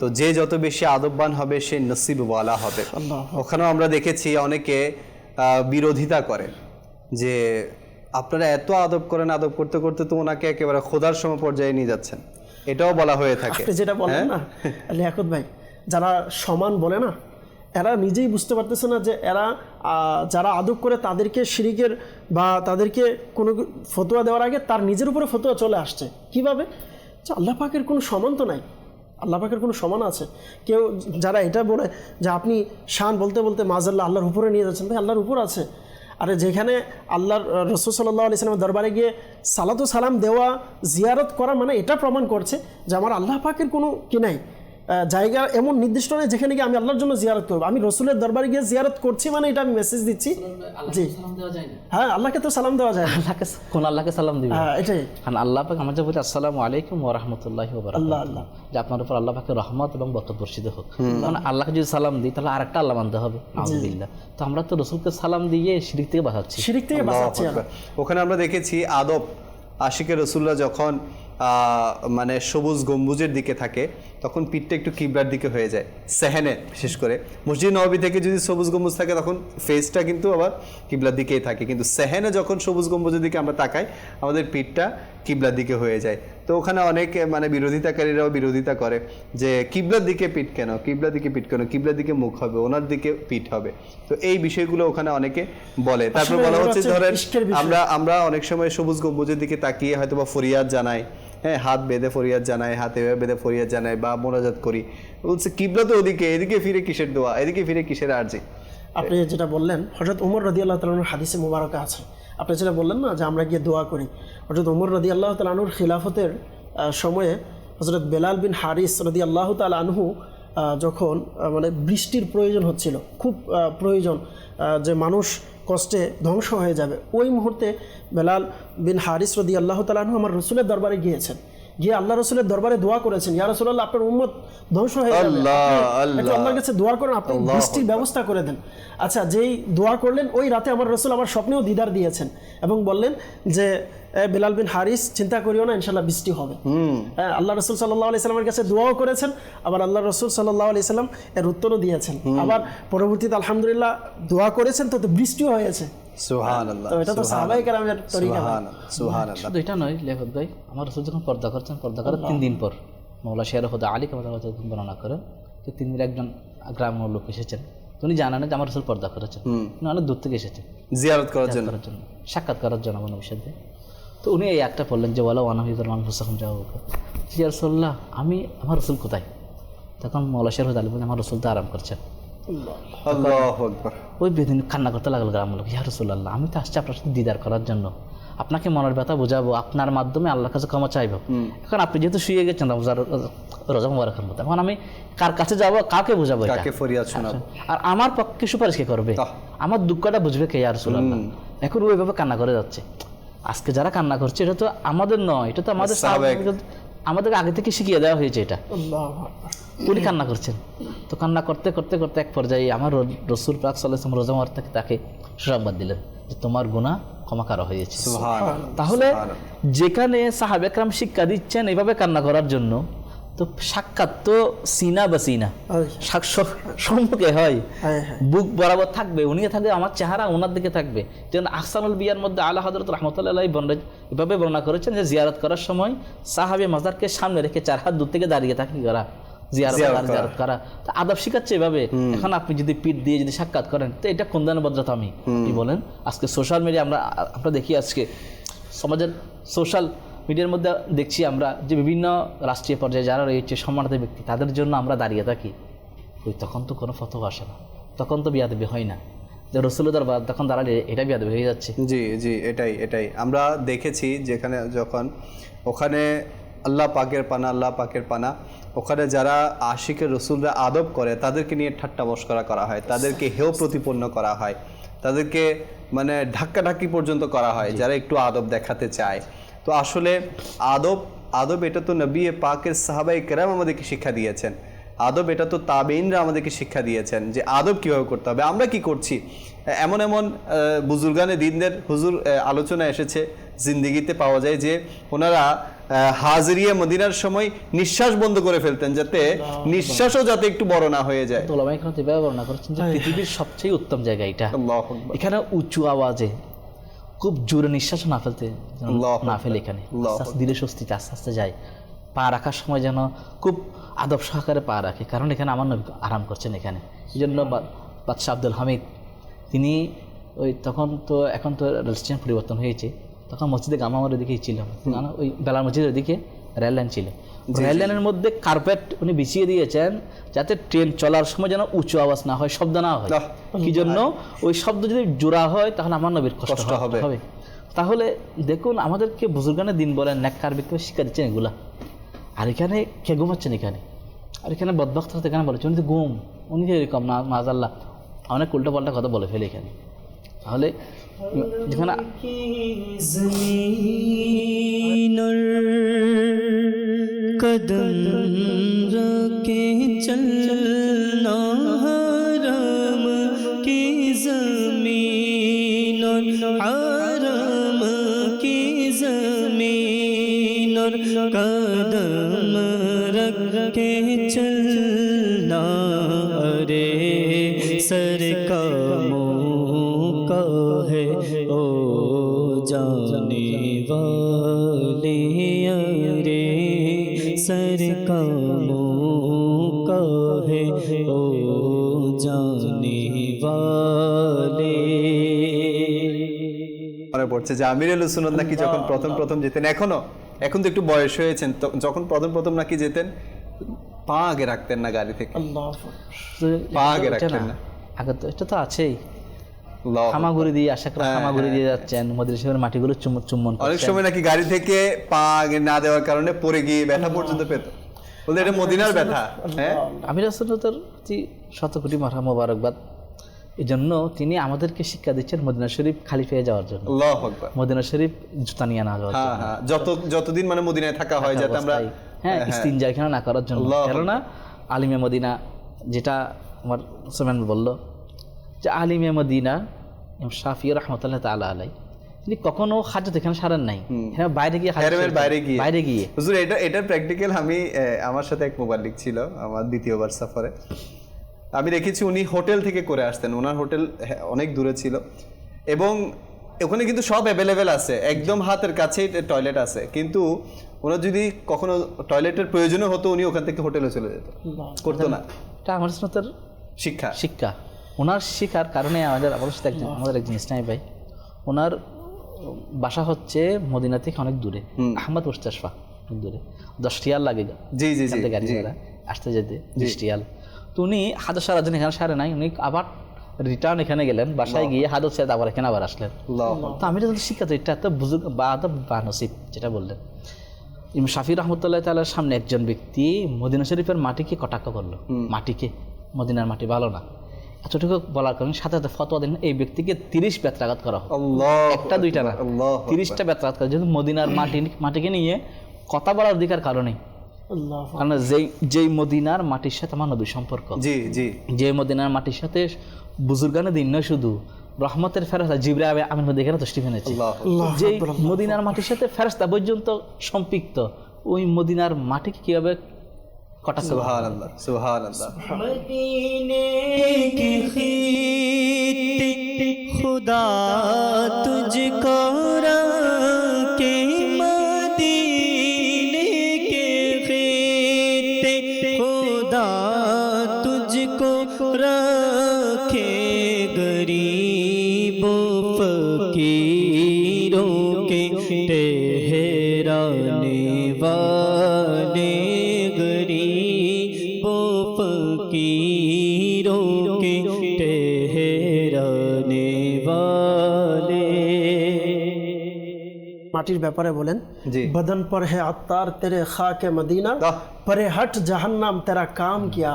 তো যে যত বেশি আদববান হবে সে নসিবওয়ালা হবে। ওখানেও আমরা দেখেছি অনেকে বিরোধিতা করে যে আপনারা এত আদব করেন, আদব করতে করতে তো ওনাকে একেবারে খোদার সম পর্যায়ে নিয়ে যাচ্ছেন, এটাও বলা হয়ে থাকে। যেটা বলেন না লিয়াকত ভাই, যারা সমান বলে না, এরা নিজেই বুঝতে পারতেছে না যে এরা যারা আদব করে তাদেরকে শিরিকের বা তাদেরকে কোনো ফতোয়া দেওয়ার আগে তার নিজের উপরে ফতোয়া চলে আসছে। কিভাবে? যে আল্লাহ পাকের কোনো সমান তো নাই, আল্লাহ পাকের কোনো সমান আছে? কেউ যারা এটা বলে যে আপনি শান বলতে বলতে মাজাল্লাহ আল্লাহর উপরে নিয়ে যাচ্ছেন, ভাই আল্লাহর উপর আছে। আরে যেখানে আল্লাহর রাসূল সাল্লাল্লাহু আলাইহি ওয়াসাল্লামের দরবারে গিয়ে সালাতু সালাম দেওয়া, জিয়ারত করা মানে এটা প্রমাণ করছে যে আমার আল্লাহ পাকের কোনো কি নাই, জায়গা এমন নির্দিষ্ট নেই যেখানে গিয়ে আমি আল্লাহর জন্য জিয়ারত করবো। আমি রসুলের দরবারে গিয়ে জিয়ারত করছি মানে এটা আমি মেসেজ দিচ্ছি। জি হ্যাঁ, আল্লাহকে তো সালাম দেওয়া যায় না। আল্লাহকে কোন আল্লাহকে সালাম দিবে? হ্যাঁ এটাই। কারণ আল্লাহ পাক আমাদের বলি আসসালামু আলাইকুম ওয়া রাহমাতুল্লাহি ওয়া আল্লাহ বারাকাতুহু, আল্লাহ যে আপনার উপর আল্লাহ পাকের রহমত এবং বরকত বর্ষিত হোক। মানে আল্লাহকে যদি সালাম দিই তাহলে আরেকটা আল্লাহ মানতে হবে, নাউযুবিল্লাহ। তো আমরা তো রসুলকে সালাম দিয়ে শিরিক থেকে বাঁচাচ্ছি। শিরিক থেকে বাঁচাচ্ছি। ওখানে আমরা দেখেছি আদব আশিকে রসুল্লাহ যখন মানে সবুজ গম্বুজের দিকে থাকে তখন পিঠটা একটু কিবলার দিকে হয়ে যায়। সেহেনে বিশেষ করে মসজিদ নববী থেকে যদি সবুজ গম্বুজ থাকে তখন ফেসটা কিন্তু আবার কিবলার দিকেই থাকে, কিন্তু সেহেনে যখন সবুজ গম্বুজের দিকে আমরা তাকাই আমাদের পিঠটা কিবলার দিকে হয়ে যায়। তো ওখানে অনেক মানে বিরোধিতাকারীরাও বিরোধিতা করে যে কিবলার দিকে পিঠ কেন, কিবলার দিকে পিঠ কেন, কিবলার দিকে মুখ হবে, ওনার দিকে পিঠ হবে। তো এই বিষয়গুলো ওখানে অনেকে বলে। তারপর বলা হচ্ছে ধরেন আমরা অনেক সময় সবুজ গম্বুজের দিকে তাকিয়ে হয়তো বা ফরিয়াদ জানাই, হ্যাঁ হাত বেঁধে ফরিয়াদ জানাই, হাতে বেঁধে ফরিয়াদ জানাই বা মোনাজাত করি, বলছে কিবলা তো ওদিকে, এদিকে ফিরে কিসের দোয়া, এদিকে ফিরে কিসের আরজি। আপনি যেটা বললেন হযরত ওমর রাদিয়াল্লাহু তাআলা আনহুর হাদিসে মুবারকা আছে, আপনি যেটা বললেন না যে আমরা গিয়ে দোয়া করি, হযরত ওমর রাদিয়াল্লাহু তাআলা আনহুর খিলাফতের সময়ে হযরত বেলাল বিন হারিস রাদিয়াল্লাহু তাআলা আনহু যখন মানে বৃষ্টির প্রয়োজন হচ্ছিল, খুব প্রয়োজন যে মানুষ কষ্টে ধ্বংস হয়ে যাবে, ওই মুহূর্তে বেলাল বিন হারিস রাদিয়াল্লাহু তাআলা আনহু আমার রসুলের দরবারে গিয়েছেন, গিয়ে আল্লাহ রসুলের দরবারে দোয়া করেছেন, ইয়া রাসূলুল্লাহ আপনার উম্মত ধ্বংস হয়ে যাবে, আল্লাহর কাছে দোয়া করেন, আপনি বৃষ্টির ব্যবস্থা করে দেন। আচ্ছা, যেই দোয়া করলেন ওই রাতে আমার রসুল আমার স্বপ্নেও দিদার দিয়েছেন এবং বললেন যে বেলাল বিন হারিস চিন্তা করিও না, ইনশাআল্লাহ বৃষ্টি হবে। আল্লাহ রসুল সাল্লাল্লাহু আলাইহি সাল্লামের কাছে দোয়াও করেছেন, আবার আল্লাহ রসুল সাল্লাল্লাহু আলাইহি সাল্লাম এর উত্তরও দিয়েছেন, আবার পরবর্তীতে আলহামদুলিল্লাহ দোয়া করেছেন তো বৃষ্টিও হয়েছে। সুবহানাল্লাহ। তো এটা তো সাহাবায়ে কেরামের তরিকা। সুবহানাল্লাহ। শুধু এটা নয় লেখক ভাই, আমার রসুল যখন পর্দা করছেন, পর্দা করার 3 দিন পর মাওলা শের খুদা আলী কামাল বর্ণনা করেন যে 3 দিন একজন গ্রামের লোক এসেছেন, উনি জানান যে আমার রসুল পর্দা করেছেন, উনি অনেক দূর থেকে এসেছেন জিয়ারত করার জন্য, সাক্ষাৎ করার জন্য নবীর সাথে। তো উনি এই একটা বললেন যে ওয়ালা ওয়ানাহিদুল মানফুসাকুম যাওয়া ইয়া রাসূলুল্লাহ, আমি আমার রসুল কোথায়? তখন মাওলা শের খুদা আলী বলেন আমার রসুল তো আরাম করছেন। আল্লাহু আকবার। ওই বেদিন কান্না করতে লাগলো গ্রামের লোক, ইয়া রাসূলুল্লাহ আমি তো আসছি আপনার সাথে দিদার করার জন্য, আপনাকে মনের ব্যথা বোঝাবো, আপনার মাধ্যমে আল্লাহর কাছে ক্ষমা চাইবো। এখন আপনি যেহেতু শুয়ে গেছেন রোজা মুবারকের মধ্যে, এখন আমি কার কাছে যাবো, কাকে বোঝাবো, কাকে ফরিয়াদ শোনাবো, আর আমার পক্ষে সুপারিশ কে করবে, আমার দুঃখটা বুঝবে কে? ইয়া রাসূলুল্লাহ। এখন ওইভাবে কান্না করে যাচ্ছে। আজকে যারা কান্না করছে এটা তো আমাদের নয়, এটা তো আমাদের আগে থেকে শিখিয়ে দেওয়া হয়েছে এটা। উনি কান্না করছেন, তো কান্না করতে করতে করতে এক পর্যায়ে আমার রসুল পাক সাল্লাল্লাহু আলাইহি ওয়াসাল্লাম রোজা মুবারক থেকে তাকে সুসংবাদ দিলেন যে তোমার গুনাহ ক্ষমা করা হয়েছে। তাহলে যেখানে সাহাবা একরাম শিক্ষা দিচ্ছেন এইভাবে কান্না করার জন্য, তো সাক্ষাৎ তো সিনা বা সিনা সম্মুখে হয়, বুক বরাবর থাকবে, উনি থাকবে, আমার চেহারা ওনার দিকে থাকবে। যেন আহসানুল বিয়ার মধ্যে আলা হযরত রাহমাতুল্লাহি আলাইহি এভাবে বর্ণনা করেছেন যে জিয়ারত করার সময় সাহাবে মাজারকে সামনে রেখে 4 হাত দূর থেকে দাঁড়িয়ে থাকেন করা, জিয়ারত করা, তো আদব শিখাচ্ছে এভাবে। এখন আপনি যদি পিঠ দিয়ে যদি সাক্ষাৎ করেন তো এটা কোন ধরনের ভদ্রতা? আমি কি বলেন? আজকে সোশ্যাল মিডিয়া আমরা দেখি, আজকে সমাজের সোশ্যাল মিডিয়ার মধ্যে দেখছি আমরা যে বিভিন্ন রাষ্ট্রীয় পর্যায়ে যারা রয়েছে সম্মানিত ব্যক্তি, তাদের জন্য আমরা দাঁড়িয়ে থাকি, ওই তখন তো কোনো ফতোয়া আসে না, তখন তো বিয়াদবি হয় না, যে রসুলের দরবার তখন দাঁড়ালে এটা বিয়াদবি হয়ে যাচ্ছে। জি জি, এটাই আমরা দেখেছি, যেখানে যখন ওখানে আল্লাহ পাকের পানা ওখানে যারা আশিকের রসুলরা আদব করে তাদেরকে নিয়ে ঠাট্টা মশকরা করা হয়, তাদেরকে হেয় প্রতিপন্ন করা হয়, তাদেরকে মানে ধাক্কাধাক্কি পর্যন্ত করা হয় যারা একটু আদব দেখাতে চায়। তো আসলে আদব এটা তো নবী পাকের সাহাবায়ে কেরাম আমাদেরকে শিক্ষা দিয়েছেন, আদব এটা তো তাবেঈনরা আমাদেরকে শিক্ষা দিয়েছেন যে আদব কীভাবে করতে হবে। আমরা কি করছি? এমন বুজুর্গানে দিনদের হুজুর আলোচনা এসেছে, জিন্দিগিতে পাওয়া যায় যে ওনারা হাজরিয়া মদিনার সময় নিঃশ্বাস বন্ধ করে ফেলতেন, যাতে নিঃশ্বাসও যাতে একটু বড় না হয়ে যায়। ওলামায়ে কেরাম এভাবে বর্ণনা করেছেন যে পৃথিবীর সবচেয়ে উত্তম জায়গা এটা, এখানে উঁচু আওয়াজে খুব জোরে নিঃশ্বাস না ফেলে এখানে আস্তে আস্তে ধীরে স্বস্তিতে আস্তে আস্তে যায়। পা রাখার সময় যেন খুব আদব সহকারে পা রাখে, কারণ এখানে আমার নবী আরাম করছেন এখানে। এই জন্য বাদশাহ আব্দুল হামিদ তিনি ওই তখন তো এখন তো রেল স্টেশন পরিবর্তন হয়েছে, তখন মসজিদে গামামের ওদিকেই ছিল, ওই বেলার মসজিদের ওদিকে রেল লাইন ছিল। রেল লাইনের মধ্যে কার্পেট উনি বিছিয়ে দিয়েছেন যাতে ট্রেন চলার সময় যেন উঁচু আওয়াজ না হয়, শব্দ না হয়। কি জন্য? ওই শব্দ যদি জোড়া হয় তাহলে আমার নবীর কষ্ট হবে। তাহলে দেখুন আমাদেরকে বুজুর্গানের দিন বলেন, নেককার ব্যক্তি শিক্ষা দিচ্ছেন এগুলা। আর এখানে কে ঘুমাচ্ছেন এখানে, আর এখানে বদবক্ত এখানে বলেছে উনি তো ঘুম, উনি যে এরকম না মাজাল্লাহ অনেক উল্টো পাল্টা কথা বলে ফেলে এখানে। তাহলে যেখানে कदम रखे चलना हरम की ज़मीन और हरम की ज़मीन और कदम रखे चलना अरे सर का मौका है ओ जाने वाले अरे सर का मौका है ओ जाने वाले। মনে পড়ছে যে আমিরুল সুন্নাত নাকি যখন প্রথম যেতেন, এখন তো একটু বয়স হয়েছেন, যখন প্রথম নাকি যেতেন পা আগে রাখতেন না গাড়ি থেকে, পা আগে রাখতেন না। আগে তো এটা তো আছেই, হামাগুড়ি দিয়ে আশাকরা হামাগুড়ি দিয়ে যাচ্ছেন, মদিনা শরীফের মাটিগুলো চুম্বন করছেন। অনেক সময় নাকি গাড়ি থেকে পা আগে না দেওয়ার কারণে পড়ে গিয়ে ব্যথা পর্যন্ত পেত, বলতে এটা মদিনার ব্যথা। হ্যাঁ, আমির সুন্নাতের শত কোটি মাথা মোবারকবাদ। এই জন্য তিনি আমাদেরকে শিক্ষা দিচ্ছেন মদিনা শরীফ খালি পেয়ে যাওয়ার জন্য, আল্লাহু আকবার, মদিনা শরীফ জুতা নিয়ে না যাওয়ার জন্য, যতদিন মানে মদিনায় থাকা হয় যাতে আমরা ইস্তিনজা এখানে না করার জন্য। কেননা আলিমে মদিনা, যেটা আমার সুমান বলল যে আলিমে মদিনা শাফি রহমতুল্লাহ তাআলা আলাই তিনি কখনো হাজত এখানে সারেন নাই, হ্যাঁ বাইরে গিয়ে হুজুর এটার প্র্যাকটিক্যাল আমি আমার সাথে এক মুবাল্লিগ ছিল আমার দ্বিতীয়বার সফরে, আমি দেখেছি উনি হোটেল থেকে করে আসতেন, ওনার হোটেল অনেক দূরে ছিল এবং ওখানে কিন্তু সব অ্যাভেলেবেল আছে, একদম হাতের কাছেই টয়লেট আছে, কিন্তু ওনার যদি কখনো টয়লেটের প্রয়োজনও হতো উনি ওখান থেকে হোটেলে চলে যেত, করতো না। এটা আমার সুন্নাতের শিক্ষা ওনার শিক্ষার কারণে আমাদের একজন ইসলামী ভাই, ওনার বাসা হচ্ছে মদিনা থেকে অনেক দূরে, আহমদ মুস্তাশফা অনেক দূরে, 10 রিয়াল লাগে গাড়ি ভাড়া আসতে যেতে, 20 রিয়াল। তো উনি হাদস সারার জন্য এখানে সারে নাই, উনি আবার রিটার্ন এখানে গেলেন, বাসায় গিয়ে হাদস সাথে আবার এখানে আবার আসলেন। তো আমি যদি শিক্ষা তো এটা এত বুজুর্গ বা নসিব যেটা বললেন। ইমাম শাফি রহমতুল্লাহ তাআলার সামনে একজন ব্যক্তি মদিনা শরীফের মাটিকে কটাক্ষ করলো, মাটিকে, মদিনার মাটি ভালো না, এতটুকু বলার কারণে সাথে সাথে ফতোয়া দিলেন এই ব্যক্তিকে 30 বেত্রাঘাত করা হোক, একটা দুইটা না 30টা বেত্রাঘাত করা, যেহেতু মদিনার মাটিকে নিয়ে কথা বলার অধিকার কারণে, কারণ যেই মদিনার মাটির সাথে আমার নবীর সম্পর্ক, যে মদিনার মাটির সাথে বুজুর্গানে দিন নয় শুধু রহমতের ফেরেশতা জিবরাইল আমিন মধ্যে এখানে তশরিফ এনেছে, যে মদিনার মাটির সাথে ফেরেশতা পর্যন্ত সম্পৃক্ত, ওই মদিনার মাটিকে কিভাবে কটাক্ষ। সুবহানাল্লাহ সুবহানাল্লাহ। मदीने की खीती खुदा तुझको रखे, मदीने के खीती खुदा तुझको रखे, गरीबों फकीरों के ठहराने वाले, फकीरों के ठहराने वाले। মাটির ব্যাপারে বলেন, বদন পর হে আত্তার তেরে খাকে মদিনা, পরে হট জাহান্নাম তেরা কাম কিয়া।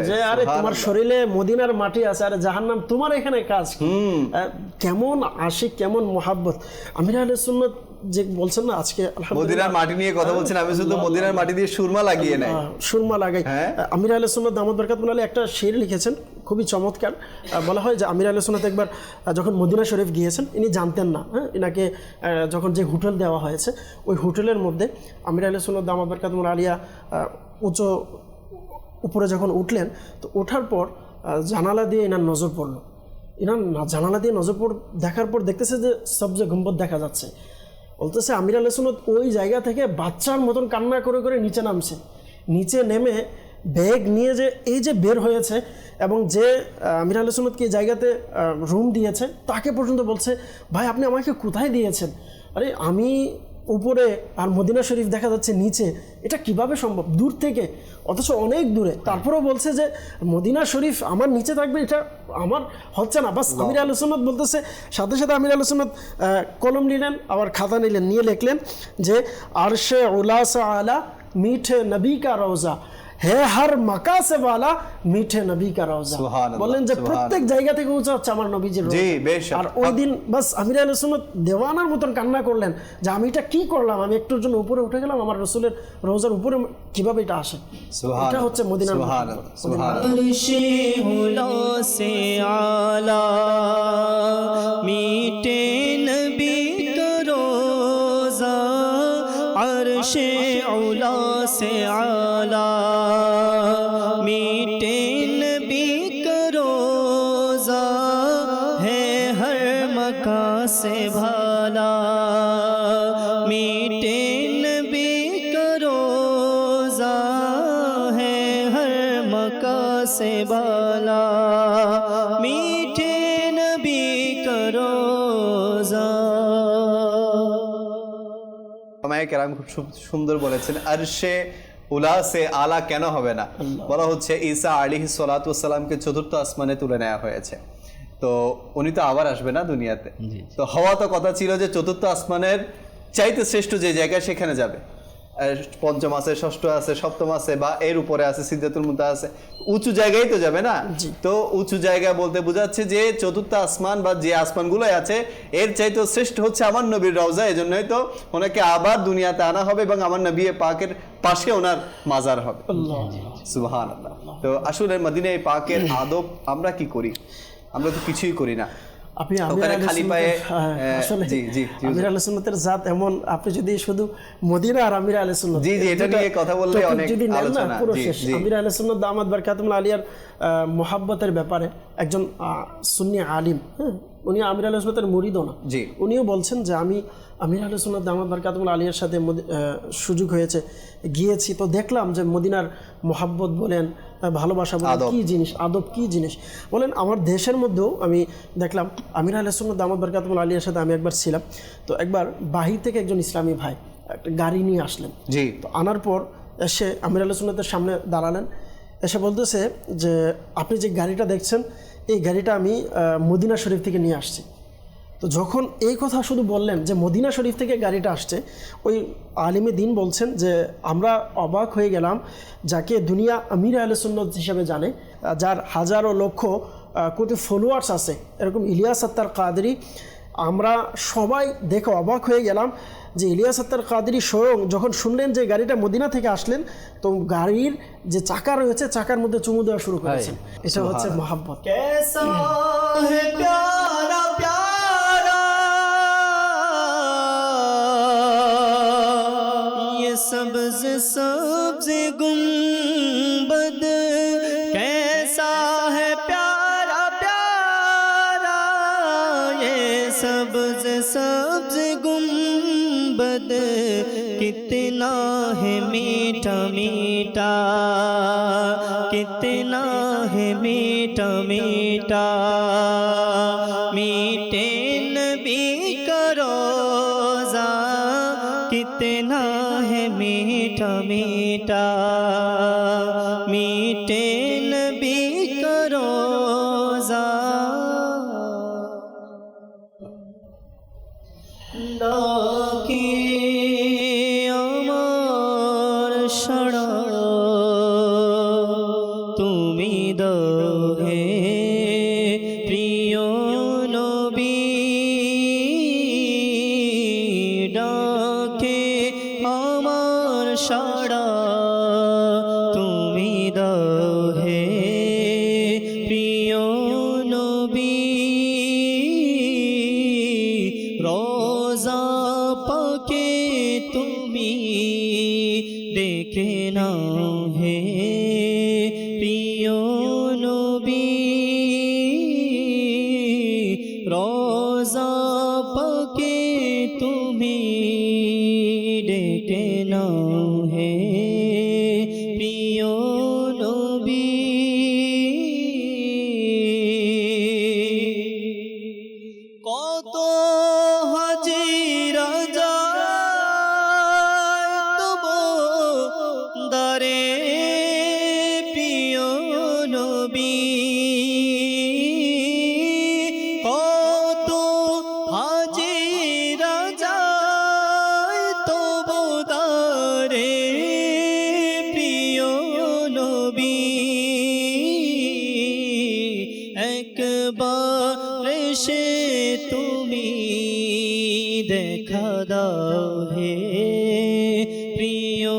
যে আরে তোমার শরীরে মদিনার মাটি আছে, আরে জাহান্নাম তোমার এখানে কাজ কি? কেমন আশিক, কেমন মোহাব্বত। আমির আহলে সুন্নাত যে বলছেন না আজকে মদিনার মাটি নিয়ে কথা বলছেন, আমি শুধু মদিনার মাটি দিয়ে সুরমা লাগিয়ে নাই, সুরমা লাগাই। আমির আহলে সুন্নাত দামাত বরকাতুহু আলাইহি একটা শের লিখেছেন খুবই চমৎকার। বলা হয় যে আমির আহলে সুন্নাত একবার যখন মদিনা শরীফ গিয়েছেন, ইনি জানতেন না, ইনাকে যখন যে হোটেল দেওয়া হয়েছে ওই হোটেলের মধ্যে আমির আহলে সুন্নাত দামাত বরকাতুহু আলাইহি উঁচু উপরে যখন উঠলেন, তো ওঠার পর জানালা দিয়ে ইনার নজর পড়লো। ইনার জানালা দিয়ে নজর দেখার পর দেখতেছে যে সবজে গম্বুজ দেখা যাচ্ছে। বলতেছে আমির আহলে সুন্নাত ওই জায়গা থেকে বাচ্চার মতন কান্না করে করে নিচে নামছে, নিচে নেমে ব্যাগ নিয়ে যে এই যে বের হয়েছে, এবং যে আমির আহলে সুন্নাতকে এই জায়গাতে রুম দিয়েছে তাকে পর্যন্ত বলছে, ভাই আপনি আমাকে কোথায় দিয়েছেন? আরে আমি উপরে আর মদিনা শরীফ দেখা যাচ্ছে নিচে, এটা কিভাবে সম্ভব দূর থেকে, অথচ অনেক দূরে। তারপরেও বলছে যে মদিনা শরীফ আমার নিচে থাকবে, এটা আমার হচ্ছে না। বাস আমির আহলে সুন্নাত বলতেছে, সাথে সাথে আমির আহলে সুন্নাত কলম নিলেন, আবার খাতা নিলেন, নিয়ে লিখলেন যে আরশে উলা সে আলা मीठे नबी का रोजा है हर मका से वाला मीठे नबी का रोजा। বলেন যে প্রত্যেক জায়গা থেকে উঁচা হচ্ছে আমার নবীজির রোজা। আর ওই দিন বাস আমির আহলে সুন্নাত দেওয়ানার মতন কান্না করলেন যে আমি এটা কি করলাম, আমি একটুর জন্য উপরে উঠে গেলাম, আমার রসুলের রোজার উপরে কিভাবে এটা আসে। এটা হচ্ছে মদিনার अर्शे उला से आला मीठे नबी का रोजा, अर्शे उला से आला मीठे नबी का रोजा, है हर मका से भाला मीठे नबी का रोजा, है हर मका से बाला मीठे नबी का रोजा। আমায় কেরাম খুব সুন্দর বলেছেন, আরশে উলা সে আলা কেন হবে না? বলা হচ্ছে ঈসা আলাইহিস সালাতু ওয়াস সালামকে চতুর্থ আসমানে তুলে নেওয়া হয়েছে, তো উনি তো আবার আসবে না দুনিয়াতে, তো হওয়া তো কথা ছিল যে চতুর্থ আসমানের চাইতে শ্রেষ্ঠ যে জায়গা সেখানে যাবে। পঞ্চম আছে, ষষ্ঠ আছে, সপ্তম আছে, বা এর উপরে আছে, সিদরাতুল মুনতাহা আছে, উঁচু জায়গায় তো যাবে না। তো উঁচু জায়গা বলতে বোঝাচ্ছে যে চতুর্থ আসমান বা যে আসমানগুলো আছে এর চাইতে শ্রেষ্ঠ হচ্ছে আমার নবীর রওজা। এজন্যই তো ওনাকে আবার দুনিয়াতে আনা হবে এবং আমার নবী পাকের পাশে ওনার মাজার হবে। সুবহানাল্লাহ। তো আসলে মদিনা পাকের আদব আমরা কি করি? আমরা তো কিছুই করি না। আপনি আমির আহলে সুন্নাতের জাত এমন, আপনি যদি শুধু মদিনা আর আমির আহলে সুন্নাত এটা নিয়ে কথা বললে অনেক আলোচনা। পুরো শেষ। আমির আহলে সুন্নাত দামাত বারকাতুহুল আলিয়ার মুহাব্বতের ব্যাপারে একজন সুন্নি আলিম, উনি আমির আহলে সুন্নাতের মুরিদও না, উনিও বলছেন যে আমি আমির আহলে সুন্নাত দামাত বারকাতুহুল আলিয়ার সাথে সুযোগ হয়েছে, গিয়েছি, তো দেখলাম যে মদিনার মুহাব্বত বলেন, ভালোবাসা বলেন, কী জিনিস, আদব কী জিনিস বলেন। আমার দেশের মধ্যেও আমি দেখলাম আমির আহলে সুন্নাত দামাত বারকাতুহুল আলিয়ার সাথে আমি একবার ছিলাম, তো একবার বাহির থেকে একজন ইসলামী ভাই একটা গাড়ি নিয়ে আসলেন, তো আনার পর এসে আমির আহলে সুন্নাতের সামনে দাঁড়ালেন, এসে বলতেছে যে আপনি যে গাড়িটা দেখছেন এই গাড়িটা আমি মদিনা শরীফ থেকে নিয়ে আসছি। তো যখন এই কথা শুধু বললেন যে মদিনা শরীফ থেকে গাড়িটা আসছে, ওই আলিমে দিন বলছেন যে আমরা অবাক হয়ে গেলাম, যাকে দুনিয়া আমির আহলে সুন্নাত হিসেবে জানে, যার হাজারো লক্ষ কোটি ফলোয়ার্স আছে, এরকম ইলিয়াস আত্তার কাদরি, আমরা সবাই দেখে অবাক হয়ে গেলাম যে ইলিয়াস আত্তার কাদরি স্বয়ং যখন শুনলেন যে গাড়িটা মদিনা থেকে আসলেন, তো গাড়ির যে চাকা রয়েছে চাকার মধ্যে চুমু দেওয়া শুরু করেছেন। এটা হচ্ছে মহাব্বত। सब्ज सब्ज गुंबद कैसा है प्यारा प्यारा, ये सब्ज सब्ज गुंबद कितना है मीठा मीठा, कितना है मीठा मीठा, मीठे नबी का रोज़ा कितना है मीठा मीठा, मीठे नबी का रोज़ा। डाके আমার সাড়া তুমি দাও হে প্রিয় নবী, ডাকে আমার সাড়া তুমি দাও হে প্রিয় নবী, রোজা পাকে তুমি দেখে নাও হে প্রিয় নবী, রোজা পাকে তুমি দাও হে প্রিয়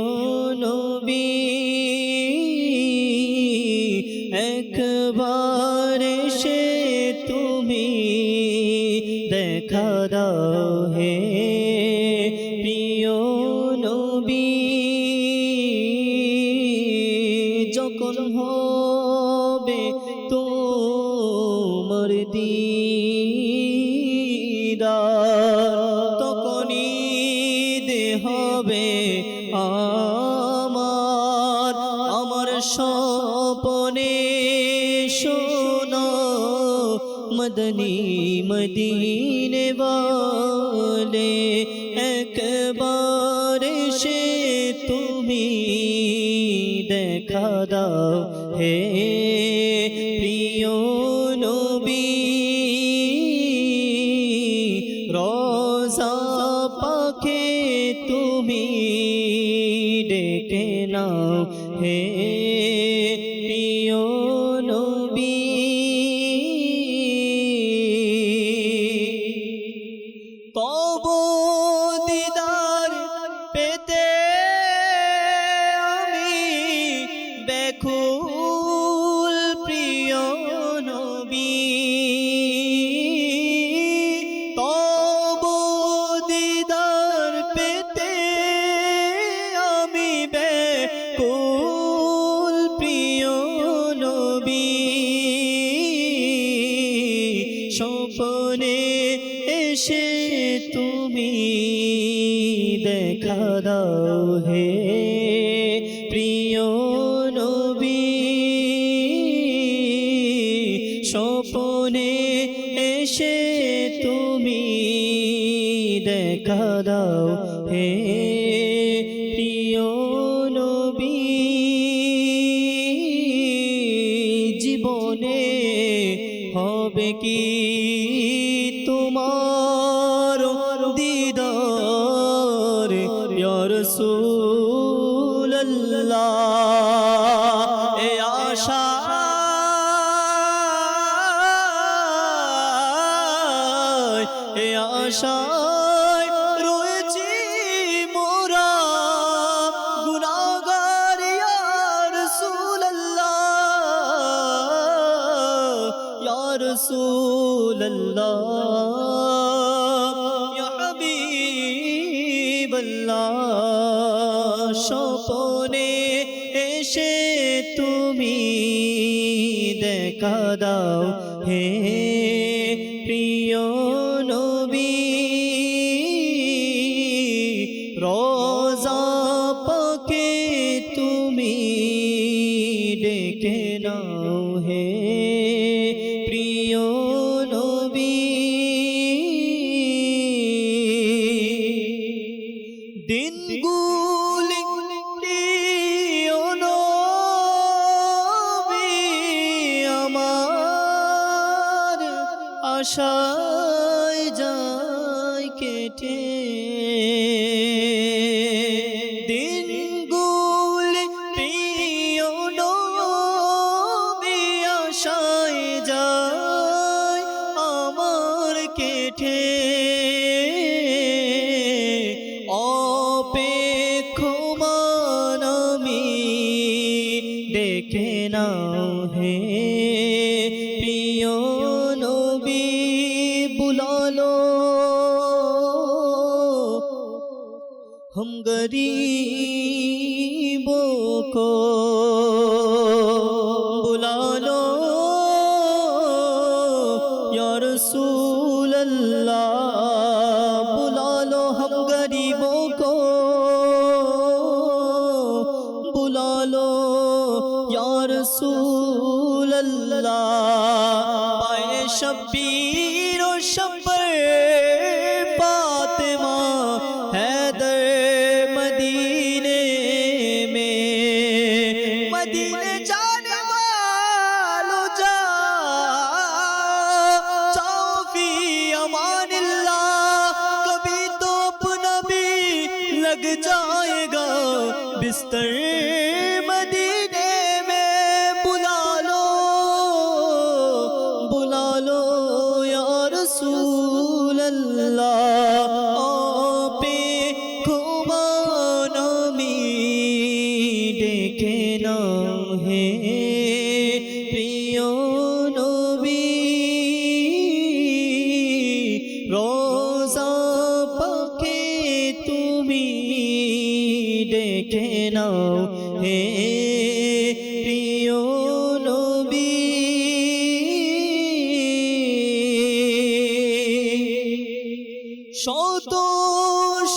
নবী একবার সে তুমি দেখা দাও হে প্রিয় নবী যখন হবে তোমার দিদার তখনই হবে আমার স্বপনে শোনো মদনী মদিনে वाले একবার সে তুমি দেখা দাও হে প্রিয় নবী রোজা পাকে তুমি ডেকে নাও হে প্রিয় নবী তব দিদার পেতে আমি ব্যাকুল প্রিয় নবী তব দিদার পেতে আমি ব্যাকুল প্রিয় নবী স্বপ্নে এসে তুমি দেখা দাও হে প্রিয় নবী স্বপ্নে এসে তুমি দেখা দাও হে প্রিয় নবী জীবনে হবে কি তোমার দিদার ইয়া রাসূলুল্লাহ এ আশা আশায় রয়েছি মোরা গুনাহগার ইয়া রাসূলুল্লাহ ইয়া রাসূলুল্লাহ ইয়া হাবিবাল্লাহ স্বপ্নে এসে তুমি দেখা দাও হে প্রিয় নবী রোজা পাকে তুমি ডেকে নাও হে প্রিয় নবী দিনগুলি প্রিয় নবী আমার আশায় যায় কেটে দিনগুলি প্রিয় নবী আশায় যায় আমার কেটে অপেক্ষমান আমি দেখে নাও হে প্রিয় নবী बुला लो हम गरीबों को बुला लो या रसूल अल्लाह बुला लो हम गरीबों को बुला लो या रसूल अल्लाह पाए शब्बीर और शब्बर फातिमा हैदर मदीने में मदीने जाने वालों जाओ फी अमानिल्लाह कभी तो अपना भी लग जाएगा बिस्तर मदीने में बुला लो या रसूल अल्लाह নাও হে প্রিয় নবী রোজা পাকে তুমি ডেকে নাও হে প্রিয় নবী শত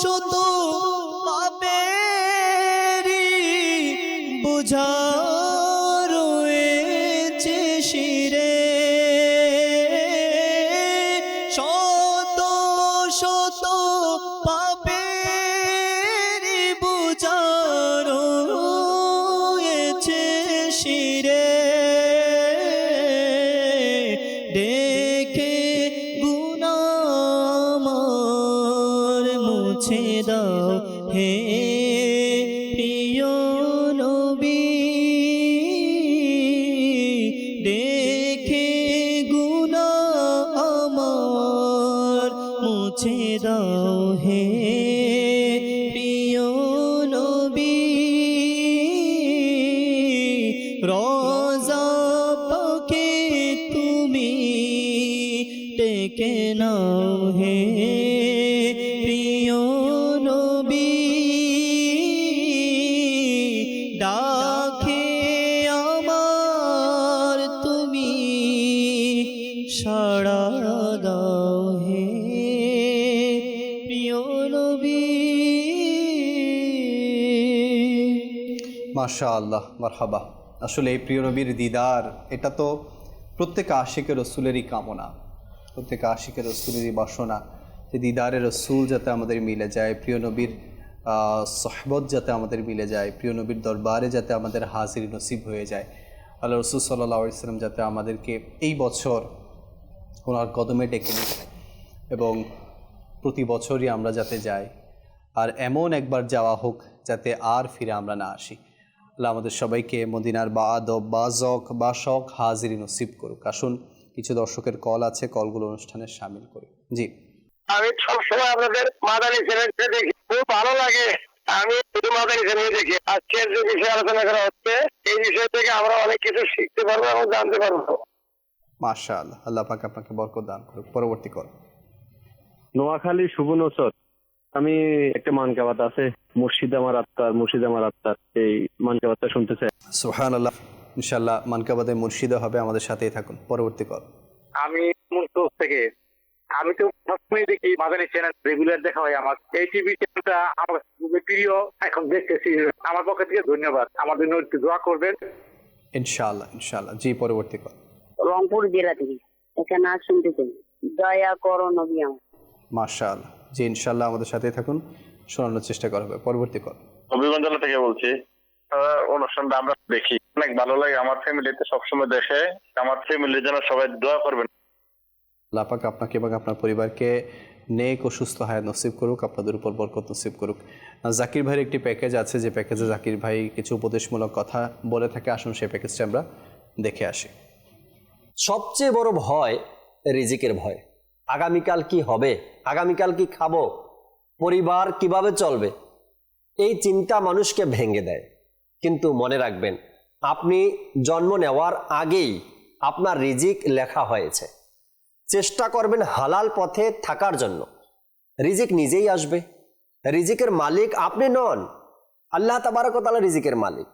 শত পাপেরি বোঝা রয়েছে শিরে শত শত পাপেরি বোঝা রয়েছে শিরে দেখে গুনাহ আমার মুছে দাও হে প্রিয় নবী দেখে গুনাহ আমার মুছে দাও হে প্রিয় নবী রোজা পাকে তুমি ডেকে নাও হে প্রিয় নবী ডাকে আমার তুমি সাড়া দাও হে প্রিয় নবী মাশাআল্লাহ, মারহাবা। আসলে এই প্রিয় নবীর দিদার, এটা তো প্রত্যেক আশিকের রসুলেরই কামনা, প্রত্যেক আশিকের রসুলেরই বাসনা যে দিদারে রসুল যাতে আমাদের মিলে যায়, প্রিয় নবীর সহবত যাতে আমাদের মিলে যায়, প্রিয় নবীর দরবারে যাতে আমাদের হাজির নসিব হয়ে যায়। আল্লাহ রসুল সাল্লাল্লাহু আলাইহি ওয়াসাল্লাম যাতে আমাদেরকে এই বছর ওনার কদমে ডেকে নিন এবং প্রতি বছরই আমরা যাতে যাই, আর এমন একবার যাওয়া হোক যাতে আর ফিরে আমরা না আসি। আল্লাহ আমাদের সবাইকে মদিনার বাদব বাশক হাজিরি নসিব করুক। আসুন কিছু দর্শকের কল আছে, কলগুলো অনুষ্ঠানে শামিল করি। জি, আমি সবসময় আপনাদের মাদানী চ্যানেলটা দেখি, খুব ভালো লাগে। আমি শুধু মাদানী চ্যানেল দেখি। আজকের যে বিষয়ে আলোচনা করা হচ্ছে এই বিষয় থেকে আমরা অনেক কিছু শিখতে পারবো এবং জানতে পারবো। মাশাআল্লাহ, আল্লাহ পাক আপনাকে বরকত দান করুক। পরবর্তী কল। নোয়াখালী শুভ নসর। আমি একটা মানকাবাত আছে, মুর্শিদ আমার আত্মার, এই মানকাবাতটা শুনতে চাই। সুবহানাল্লাহ, ইনশাআল্লাহ মানকাবাদে মুর্শিদা হবে, আমাদের সাথেই থাকুন। পরবর্তী কল। আমি মুন্সুফ থেকে, আমি তো সবসময় দেখি মাদানী চ্যানেল, রেগুলার দেখা হয় আমার। এই টিভি চ্যানেলটা আমার খুবই প্রিয়, এখন দেখতেছি। আমার পক্ষ থেকে ধন্যবাদ, আমার জন্য একটু দোয়া করবেন ইনশাআল্লাহ ইনশাআল্লাহ। জি, পরবর্তী কল। রংপুর জেলা থেকে এখানে নাচ শুনতে চাই, দয়া করো নবী আমার। মাশাআল্লাহ, জি ইনশাআল্লাহ আমাদের সাথেই থাকুন, শোনানোর চেষ্টা করা হবে। পরবর্তী কল। হবিগঞ্জ থেকে বলছি। অনুষ্ঠানটা আমরা দেখি, অনেক ভালো লাগে। আমার ফ্যামিলিতে সবসময় দেখে, আমার ফ্যামিলির জন্য সবাই দোয়া করবেন। আল্লাহ পাক আপনাকে এবং আপনার পরিবারকে নেক ও সুস্থ হায়াত নসিব করুক, আপনাদের উপর বরকত নসিব করুক। জাকির ভাইয়ের একটি প্যাকেজ আছে, যে প্যাকেজে জাকির ভাই কিছু উপদেশমূলক কথা বলে থাকে। আসুন সেই প্যাকেজটা আমরা দেখে আসি। সবচেয়ে বড় ভয় রিজিকের ভয়। আগামীকাল কি হবে, আগামীকাল কি খাবো, পরিবার কিভাবে চলবে, এই চিন্তা মানুষকে ভেঙে দেয়। কিন্তু মনে রাখবেন, আপনি জন্ম নেওয়ার আগেই আপনার রিজিক লেখা হয়েছে। চেষ্টা করবেন হালাল পথে থাকার জন্য, রিজিক নিজেই আসবে। রিজিকের মালিক আপনি নন, আল্লাহ তাবারক ওয়া তাআলা রিজিকের মালিক।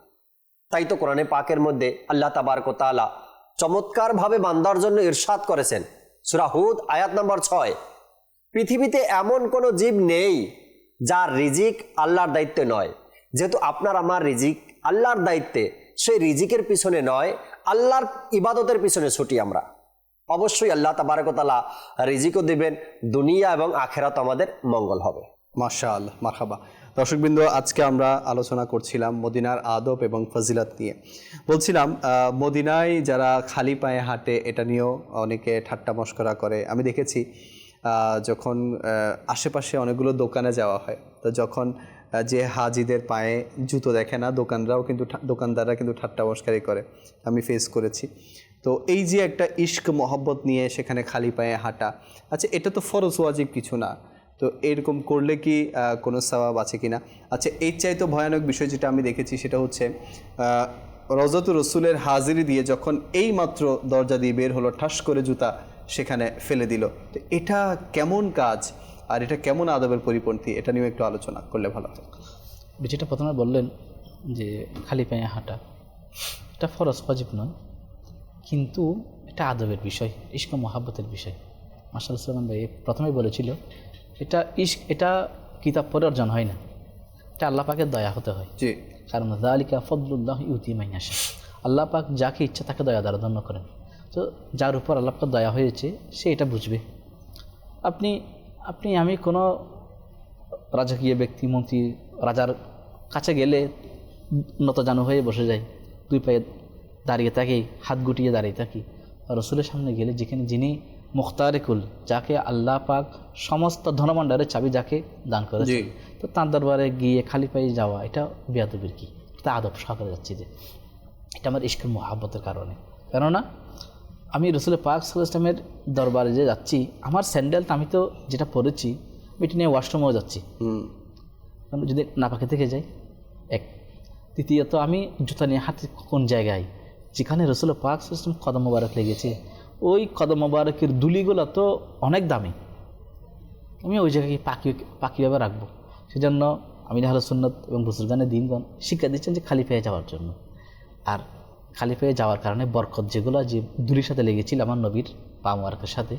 তাই তো কোরআনে পাকের মধ্যে আল্লাহ তাবারক ওয়া তাআলা চমৎকারভাবে বান্দার জন্য ইরশাদ করেছেন, সূরা হুদ আয়াত নম্বর 6, পৃথিবীতে এমন কোনো জীব নেই যার রিজিক আল্লাহর দায়িত্বে নয়। যেহেতু আপনার আমার রিজিক আল্লাহর দায়িত্বে, সেই রিজিকের পিছনে নয়, আল্লাহর ইবাদতের পিছনে ছুটি আমরা। অবশ্যই আল্লাহ তাবারক ওয়া তাআলা রিজিকও দিবেন, দুনিয়া এবং আখিরাত আমাদের মঙ্গল হবে। মাশাআল্লাহ, মারহাবা। দর্শকবৃন্দ, আজকে আমরা আলোচনা করছিলাম মদিনার আদব এবং ফজিলত নিয়ে। বলছিলাম মদিনায় যারা খালি পায়ে হাঁটে, এটা নিয়েও অনেকে ঠাট্টা মশকরা করে। আমি দেখেছি যখন আশেপাশে অনেকগুলো দোকানে যাওয়া হয়, তো যখন যে হাজিদের পায়ে জুতো দেখে না, দোকানদাররা কিন্তু ঠাট্টা মশকারি করে, আমি ফেস করেছি। তো এই যে একটা ইশক মহব্বত নিয়ে সেখানে খালি পায়ে হাঁটা, আচ্ছা এটা তো ফরজ ওয়াজিব কিছু না, তো এরকম করলে কি কোনো সওয়াব আছে কিনা? আচ্ছা, এর চাইতে ভয়ানক বিষয় যেটা আমি দেখেছি সেটা হচ্ছে রওজাতুর রসুলের হাজিরি দিয়ে যখন এই মাত্র দরজা দিয়ে বের হলো, ঠাস করে জুতা সেখানে ফেলে দিল। তো এটা কেমন কাজ আর এটা কেমন আদবের পরিপন্থী, এটা নিয়ে একটু আলোচনা করলে ভালো হয়। যেটা প্রথমে বললেন যে খালি পায়ে হাঁটা, এটা ফরজ, ওয়াজিব নয়, কিন্তু এটা আদবের বিষয়, ইশক মহাব্বতের বিষয়। মাশাআল্লাহ সাল্লাম ভাই প্রথমেই বলেছিল এটা ইশক, এটা কিতাব পড়ে অর্জন হয় না, এটা আল্লাহ পাকের দয়া হতে হয়। জি, কারণ যালিকা ফাদলুল্লাহ ইউতি মান ইয়াশা, আল্লাহ পাক যাকে ইচ্ছা তাকে দয়া দ্বারা ধন্য করেন। তো যার উপর আল্লাহ পাক দয়া হয়েছে সে এটা বুঝবে। আমি কোনো রাজকীয় ব্যক্তি, মন্ত্রী, রাজার কাছে গেলে নতজানু হয়ে বসে যাই, দুই পায়ে দাঁড়িয়ে থাকি, হাত গুটিয়ে দাঁড়িয়ে থাকি। রসুলের সামনে গেলে যিনি মুখতারে কুল, যাকে আল্লাহ পাক সমস্ত ধনভাণ্ডারের চাবি যাকে দান করেছে, তো তার দরবারে গিয়ে খালি পায়ে যাওয়া এটা বেয়াদবির কি, এটা আদব সহকারে যাচ্ছি যে এটা আমার ইশকের মহাব্বতের কারণে। কেননা আমি রসুলের পাক সাল্লাল্লাহু আলাইহি ওয়াসাল্লামের দরবারে যে যাচ্ছি, আমার স্যান্ডেলটা আমি তো যেটা পরেছি এটি নিয়ে ওয়াশরুমেও যাচ্ছি, যদি নাপাকে থেকে যাই এক। দ্বিতীয়ত আমি জুতা নিয়ে হাতে কোন জায়গায়, যেখানে রসুল পাক সাল্লাল্লাহু আলাইহি ওয়াসাল্লাম কদম মোবারক লেগেছে, ওই কদম মোবারকের দুলিগুলো তো অনেক দামি, আমি ওই জায়গায় পাকিভাবে রাখবো। সেজন্য আমি আহলে সুন্নাত এবং বুজুর্গানের দিনগণ শিক্ষা দিচ্ছেন যে খালি পেয়ে যাওয়ার জন্য। আর খালি পেয়ে যাওয়ার কারণে বরকত যেগুলো যে দুলির সাথে লেগেছিল আমার নবীর পা মোবারকের সাথে,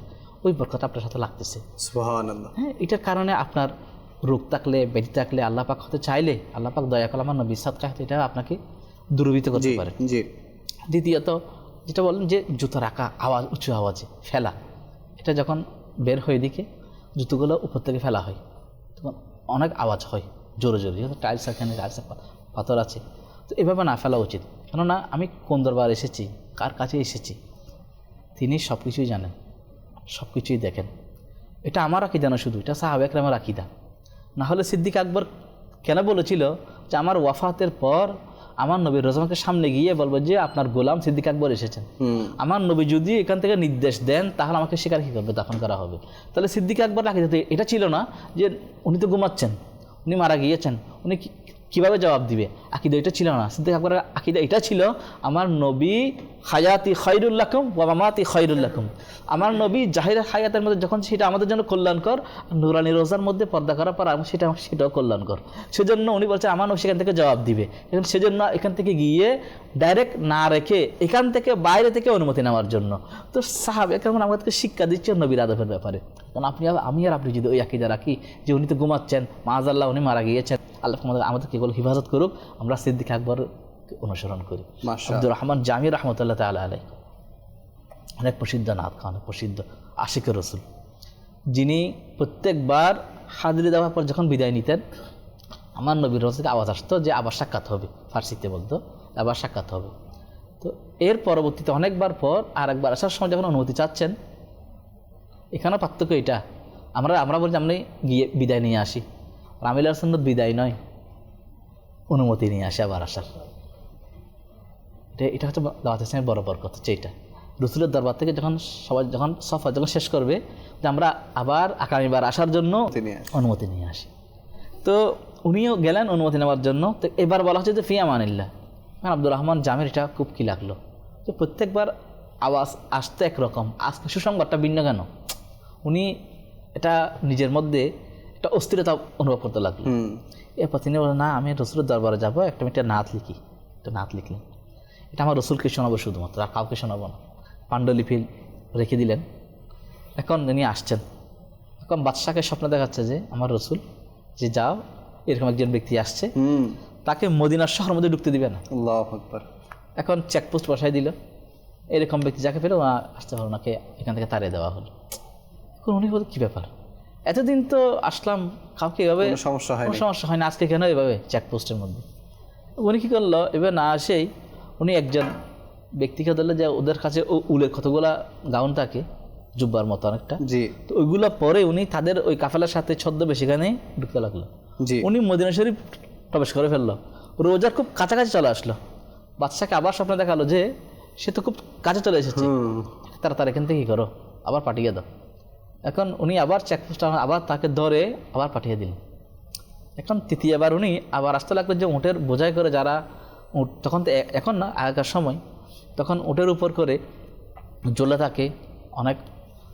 ওই বরকত আপনার সাথে লাগতেছে। সুবহানাল্লাহ। হ্যাঁ, এটার কারণে আপনার রোগ থাকলে, ব্যাধি থাকলে আল্লাহ পাক হতে চাইলে আল্লাহ পাক দয়া করে আমার নবীর সাদকা হতে এটা আপনাকে দূরীভূত করতে পারে। জি। দ্বিতীয়ত যেটা বললেন যে জুতো রাখা, আওয়াজ, উঁচু আওয়াজে ফেলা, এটা যখন বের হয়ে দিকে জুতোগুলো উপর থেকে ফেলা হয় তখন অনেক আওয়াজ হয়, জোরে জোরে, যেহেতু টাইলস এখানে টাইলসের পাথর আছে, তো এভাবে না ফেলা উচিত। কেননা আমি কোন দরবার এসেছি, কার কাছে এসেছি, তিনি সব কিছুই জানেন, সব কিছুই দেখেন। এটা আমার আকিদা না শুধু, এটা সাহাবা একরামের আকিদা। না হলে সিদ্দিক আকবর কেন বলেছিল যে আমার ওয়াফাতের পর আমার নবী রোজামাকে সামনে গিয়ে বলবো যে আপনার গোলাম সিদ্দিক আকবর এসেছেন, আমার নবী যদি এখান থেকে নির্দেশ দেন তাহলে আমাকে স্বীকার কী করবে, দাফন করা হবে। তাহলে সিদ্দিক আকবর আকিদা এটা ছিল না যে উনি তো ঘুমাচ্ছেন, উনি মারা গিয়েছেন, উনি কীভাবে জবাব দিবে, আকিদা এটা ছিল না। সিদ্দিক আকবরের আকিদা এটা ছিল আমার নবী হায়াতি খৈরুল লাকুম ওয়া মামাতি খৈরুল লাকুম, আমার নবী জাহির হায়াতের মধ্যে যখন সেটা আমাদের জন্য কল্যাণকর, নুরানি রোজার মধ্যে পর্দা করার পর সেটাও কল্যাণকর। সেজন্য উনি বলছেন আমার নবী সেখান থেকে জবাব দিবে। সেজন্য এখান থেকে গিয়ে ডাইরেক্ট না রেখে এখান থেকে বাইরে থেকে অনুমতি নেওয়ার জন্য। তো সাহাবা কেমন আমাদেরকে শিক্ষা দিচ্ছেন নবীর আদবের ব্যাপারে। কারণ আমি আর আপনি যদি ওই আকিদা রাখি যে উনি তো ঘুমাচ্ছেন, মাআযাল্লাহ উনি মারা গিয়েছেন, আল্লাহ আমাদেরকে কেবল হিফাজত করুক, আমরা সিদ্দিক আকবর অনুসরণ করি। আব্দুর রহমান জামি রহমতুল্লাহ তাআলা আলাইহি অনেক প্রসিদ্ধ নাত খান, প্রসিদ্ধ আশিকের রসুল, যিনি প্রত্যেকবার হাজিরি দেওয়ার পর যখন বিদায় নিতেন আমার নবীর রোজ থেকে আওয়াজ আসতো যে আবার সাক্ষাৎ হবে, ফার্সিতে বলতো আবার সাক্ষাৎ হবে। তো এর পরবর্তীতে অনেকবার পর আর একবার আসার সময় যখন অনুমতি চাচ্ছেন, এখানেও পার্থক্য এটা, আমরা বলি আমরা গিয়ে বিদায় নিয়ে আসি, আমিলার সুন্নাত বিদায় নয়, অনুমতি নিয়ে আসে আবার আসার। এটা হচ্ছে দাওয়াত ইসলামের বড় বরকত হচ্ছে এটা। রসুলের দরবার থেকে যখন সফর যখন শেষ করবে যে আমরা আবার আগামীবার আসার জন্য অনুমতি নিয়ে আসি। তো উনিও গেলেন অনুমতি নেওয়ার জন্য। তো এবার বলা হচ্ছে যে ফি আমানিল্লাহ। আব্দুর রহমান জামির এটা খুব কি লাগলো যে প্রত্যেকবার আওয়াজ আসতে একরকম, আজকে সুসংবাদটা ভিন্ন কেন? উনি এটা নিজের মধ্যে একটা অস্থিরতা অনুভব করতে লাগলো। এরপর তিনি বলেন না আমি রসুলের দরবারে যাবো, একটা নাত লিখি। একটা নাত লিখলেন, এটা আমার রসুলকে শোনাবো শুধুমাত্র, আর কাউকে শোনাবো না। পাণ্ডুলিপি রেখে দিলেন। এখন উনি আসছেন, এখন বাদশাকে স্বপ্ন দেখাচ্ছে যে আমার রসুল যে যাও এরকম একজন ব্যক্তি আসছে, তাকে মদিনার শহরের মধ্যে ঢুকতে দিবে না। আল্লাহু আকবার। এখন চেকপোস্ট বসাই দিল, এরকম ব্যক্তি যাকে পেলে আসতে হলো, ওনাকে এখান থেকে তাড়িয়ে দেওয়া হলো। এখন উনি বলতে কী ব্যাপার, এতদিন তো আসলাম কাউকে এভাবে সমস্যা হয় না, আজকে কেন এভাবে চেকপোস্টের মধ্যে? উনি কী করলো, এবার না আসেই উনি একজন ব্যক্তিকে ধরলে যে ওদের কাছে উলের কতগুলা গাউন থাকে, জুব্বার মতো অনেকটা, তো ওইগুলা পরে উনি তাদের ওই কাফেলার সাথে ছদ্মবেশ সেখানে ঢুকতে লাগলো। উনি মদিনা শরীফ প্রবেশ করে ফেললো, রোজার খুব কাছাকাছি চলে আসলো। বাদশাকে আবার স্বপ্ন দেখালো যে সে তো খুব কাছে চলে এসেছে, তাড়াতাড়ি এখান থেকে কী করো, আবার পাঠিয়ে দাও। এখন উনি আবার চেকপোস্ট আবার তাকে ধরে আবার পাঠিয়ে দিলেন। এখন তৃতীয়বার উনি আবার আসতে লাগলেন যে উঁটের বোঝাই করে যারা উঁট, তখন তো এখন না আগেকার সময়, তখন উঁটের উপর করে জ্বলে থাকে অনেক,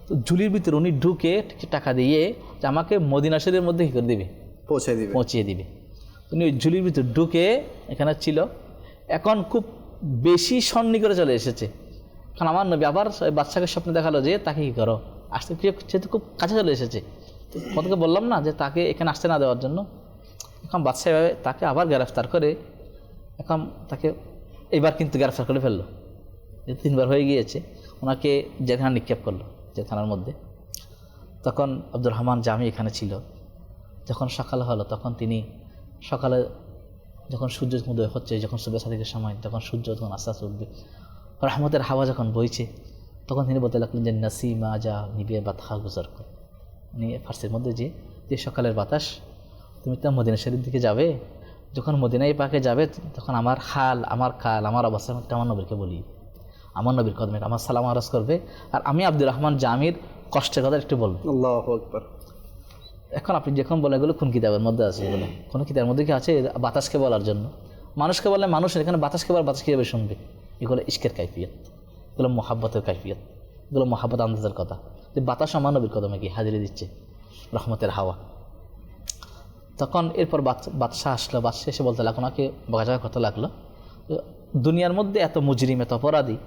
তো ঝুলির ভিতরে উনি ঢুকে টাকা দিয়ে যে আমাকে মদিনা শরীফের মধ্যে কী করে দিবে, পৌঁছিয়ে দিবে। উনি ওই ঝুলির ভিতরে ঢুকে এখানে ছিল। এখন খুব বেশি সন্নি করে চলে এসেছে। কারণ আমার নবী আবার বাচ্চাকে স্বপ্নে দেখালো যে তাকে কী করো, আসতে যেহেতু খুব কাছে চলে এসেছে, তো কতকে বললাম না যে তাকে এখানে আসতে না দেওয়ার জন্য। এখন বাদশাহ এভাবে তাকে আবার গ্রেফতার করে, এখন তাকে এবার কিন্তু গ্রেফতার করে ফেললো, যে 3 বার হয়ে গিয়েছে। ওনাকে জেলখানা নিক্ষেপ করলো, জেলখানার মধ্যে। তখন আব্দুর রহমান জামি এখানে ছিল। যখন সকাল হলো তখন তিনি সকালে যখন সূর্য উদয় হচ্ছে, যখন সুবহ সাদিকের সময়, তখন সূর্য যখন আস্তে আস্তে উঠবে, রহমতের হাওয়া যখন বইছে, তখন তিনি বলতে লাগলেন যে নাসিমা যা নিবে বাতহা গুজর কর। উনি ফার্সির মধ্যে যে সকালের বাতাস, তুমি তো মদিনা শরীফ দিকে যাবে, যখন মদিনায় পাকে যাবে তখন আমার হাল, আমার কাল, আমার অবস্থা একটা আমার নবীকে বলি, আমার নবীর কদমে আমার সালাম আরজ করবে, আর আমি আব্দুর রহমান জামির কষ্টের কথা একটু বলবো। আল্লাহু আকবার। এখন আপনি যখন বলেন এগুলো কোন কিতাবের মধ্যে আছে, এগুলো কোনো কিতাবের মধ্যে কি আছে বাতাসকে বলার জন্য? মানুষকে বললে মানুষ এখানে বাতাসকে বলার, বাতাস কীভাবে শুনবে? এগুলো ইশকের কাইফিয়ত, এগুলো মহাব্বতের কাইফিয়ত, এগুলো মহাব্বত আন্দাজের কথা। যে বাতাস আমার নবীর কদমে কি হাজিরে দিচ্ছে, রহমতের হাওয়া। তখন এরপর বাদশাহ আসলো, বাদশাহ এসে বলতে লাগলো, ওনাকে বকাঝকা করতে লাগলো, দুনিয়ার মধ্যে এত মুজরিম, এত অপরাধী,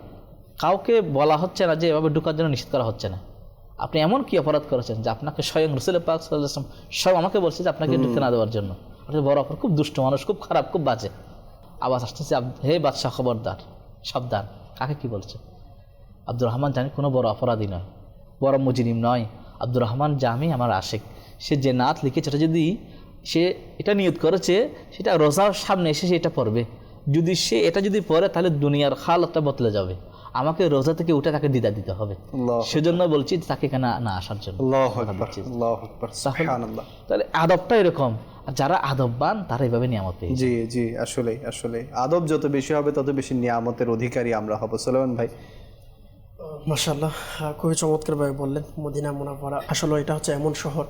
কাউকে বলা হচ্ছে না যে এভাবে ঢুকার জন্য নিষেধ করা হচ্ছে না। আপনি এমন কি অপরাধ করেছেন যে আপনাকে স্বয়ং রাসূল পাক সাল্লাল্লাহু আলাইহি ওয়াসাল্লাম সব আমাকে বলছে যে আপনাকে ঢুকতে না দেওয়ার জন্য। এটা বড় অপরাধ, খুব দুষ্ট মানুষ, খুব খারাপ, খুব বাজে। আওয়াজ আসতেছে, হে বাদশাহ খবরদার, সাবধান। কাকে কি বলছে? আব্দুর রহমান জামি কোনো বড় অপরাধী নয়, বড় মুজরিম নয়। আব্দুর রহমান জামি আমার আশিক। সে যে নাত লিখেছে, এটা যদি সে এটা নিয়ত করেছে, সেটা রোজার সামনে এসে এটা পড়বে, যদি সে এটা যদি পড়ে তাহলে দুনিয়ার হালতটা বদলে যাবে। আমাকে রোজা থেকে উঠে তাকে দিদা দিতে হবে। সেজন্য বলছি তাকে এখানে না আসার জন্য। তাহলে আদবটা এরকম, যারা আদববান তারা এইভাবে নিয়ামত পেয়ে। জি জি, আসলে আসলে আদব যত বেশি হবে তত বেশি নিয়ামতের অধিকারী আমরা হব। সুলাইমান ভাই। মাশাআল্লাহ, খুবই চমৎকারভাবে বললেন। মদিনা মুনাওয়ারা আসলে এটা হচ্ছে এমন শহর,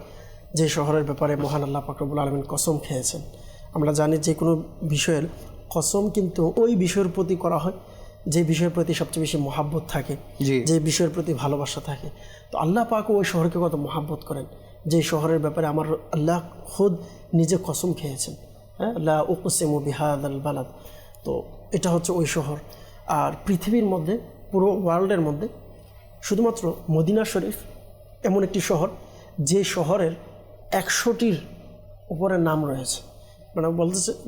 যে শহরের ব্যাপারে মহান আল্লাহ পাক রব্বুল আলামিন কসম খেয়েছেন। আমরা জানি যে কোনো বিষয়ের কসম কিন্তু ওই বিষয়ের প্রতি করা হয় যে বিষয়ের প্রতি সবচেয়ে বেশি মহাব্বত থাকে, যে বিষয়ের প্রতি ভালোবাসা থাকে। তো আল্লাহ পাক ওই শহরকে কত মহাব্বত করেন, যে শহরের ব্যাপারে আমার আল্লাহ খুদ নিজে কসম খেয়েছেন। হ্যাঁ, লা উকসিমু বিহাযাল বালাদ। তো এটা হচ্ছে ওই শহর। আর পৃথিবীর মধ্যে, পুরো ওয়ার্ল্ডের মধ্যে শুধুমাত্র মদিনা শরীফ এমন একটি শহর যে শহরের 100টির উপরে নাম রয়েছে। মানে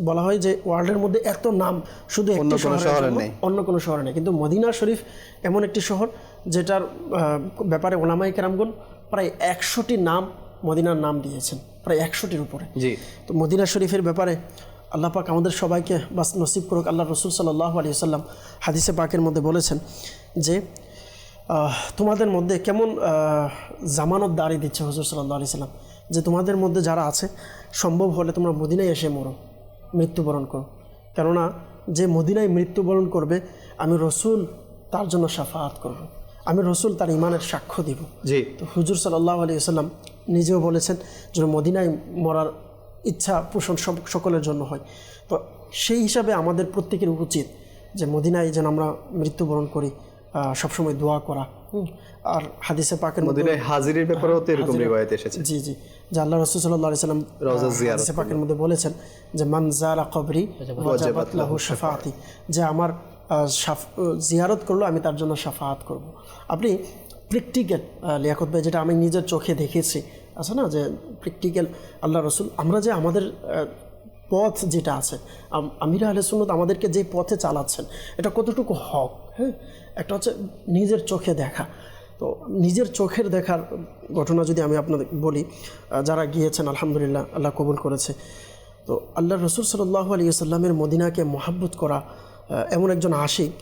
বলা হয় যে ওয়ার্ল্ডের মধ্যে এত নাম শুধু একটি শহরে নেই, অন্য কোনো শহরে নেই। কিন্তু মদিনা শরীফ এমন একটি শহর যেটার ব্যাপারে ওলামায়ে কেরামগণ প্রায় 100টি নাম, মদিনার নাম দিয়েছেন, প্রায় 100টির উপরে। তো মদিনা শরীফের ব্যাপারে আল্লাহ পাক আমাদের সবাইকে বাস নসিব করুক। আল্লাহ রসুল সাল্লাল্লাহু আলাইহি ওয়াসাল্লাম হাদিসে পাকের মধ্যে বলেছেন যে তোমাদের মধ্যে কেমন জামানত দাঁড়ি দিচ্ছে হুজুর সাল্লাল্লাহু আলাইহি ওয়াসাল্লাম, যে তোমাদের মধ্যে যারা আছে সম্ভব হলে তোমরা মদিনায় এসে মরো, মৃত্যুবরণ করো। কেননা যে মদিনায় মৃত্যুবরণ করবে আমি রসুল তার জন্য শাফাআত করব, আমি রসুল তার ইমানের সাক্ষ্য দিব। তো হুজুর সাল্লাল্লাহু আলাইহি ওয়াসাল্লাম নিজেও বলেছেন যে মদিনায় মরার ইচ্ছা পোষণ সকলের জন্য হয়। তো সেই হিসাবে আমাদের প্রত্যেকের উচিত যে মদিনায় যেন আমরা মৃত্যুবরণ করি, সবসময় দোয়া করা। আর হাদিসে পাকের মধ্যে হাজিরের ব্যাপারেও তো এরকম রিওয়ায়াত এসেছে। জি জি, যে আল্লাহ রাসূল সাল্লাল্লাহু আলাইহি ওয়াসাল্লাম হাদিসে পাকের মধ্যে বলেছেন যে মান যারা কবরি ওয়াজাবাত লাহু শাফাআতি, যে আমার জিয়ারত করলো আমি তার জন্য শাফাআত করব। আপনি প্র্যাকটিক্যাল লিয়াকত ভাই, যেটা আমি নিজের চোখে দেখেছি, আছে না যে প্র্যাকটিক্যাল আল্লাহ রসুল, আমরা যে আমাদের পথ যেটা আছে, আমির আহলে সুন্নাত আমাদেরকে যে পথে চালাচ্ছেন এটা কতটুকু হক। হ্যাঁ, একটা হচ্ছে নিজের চোখে দেখা। তো নিজের চোখের দেখার ঘটনা যদি আমি আপনাদের বলি, যারা গিয়েছেন আলহামদুলিল্লাহ আল্লাহ কবুল করেছে। তো আল্লাহ রসুল সাল্লাল্লাহু আলাইহি ওয়াসাল্লামের মদিনাকে মহাব্বত করা এমন একজন আশিক,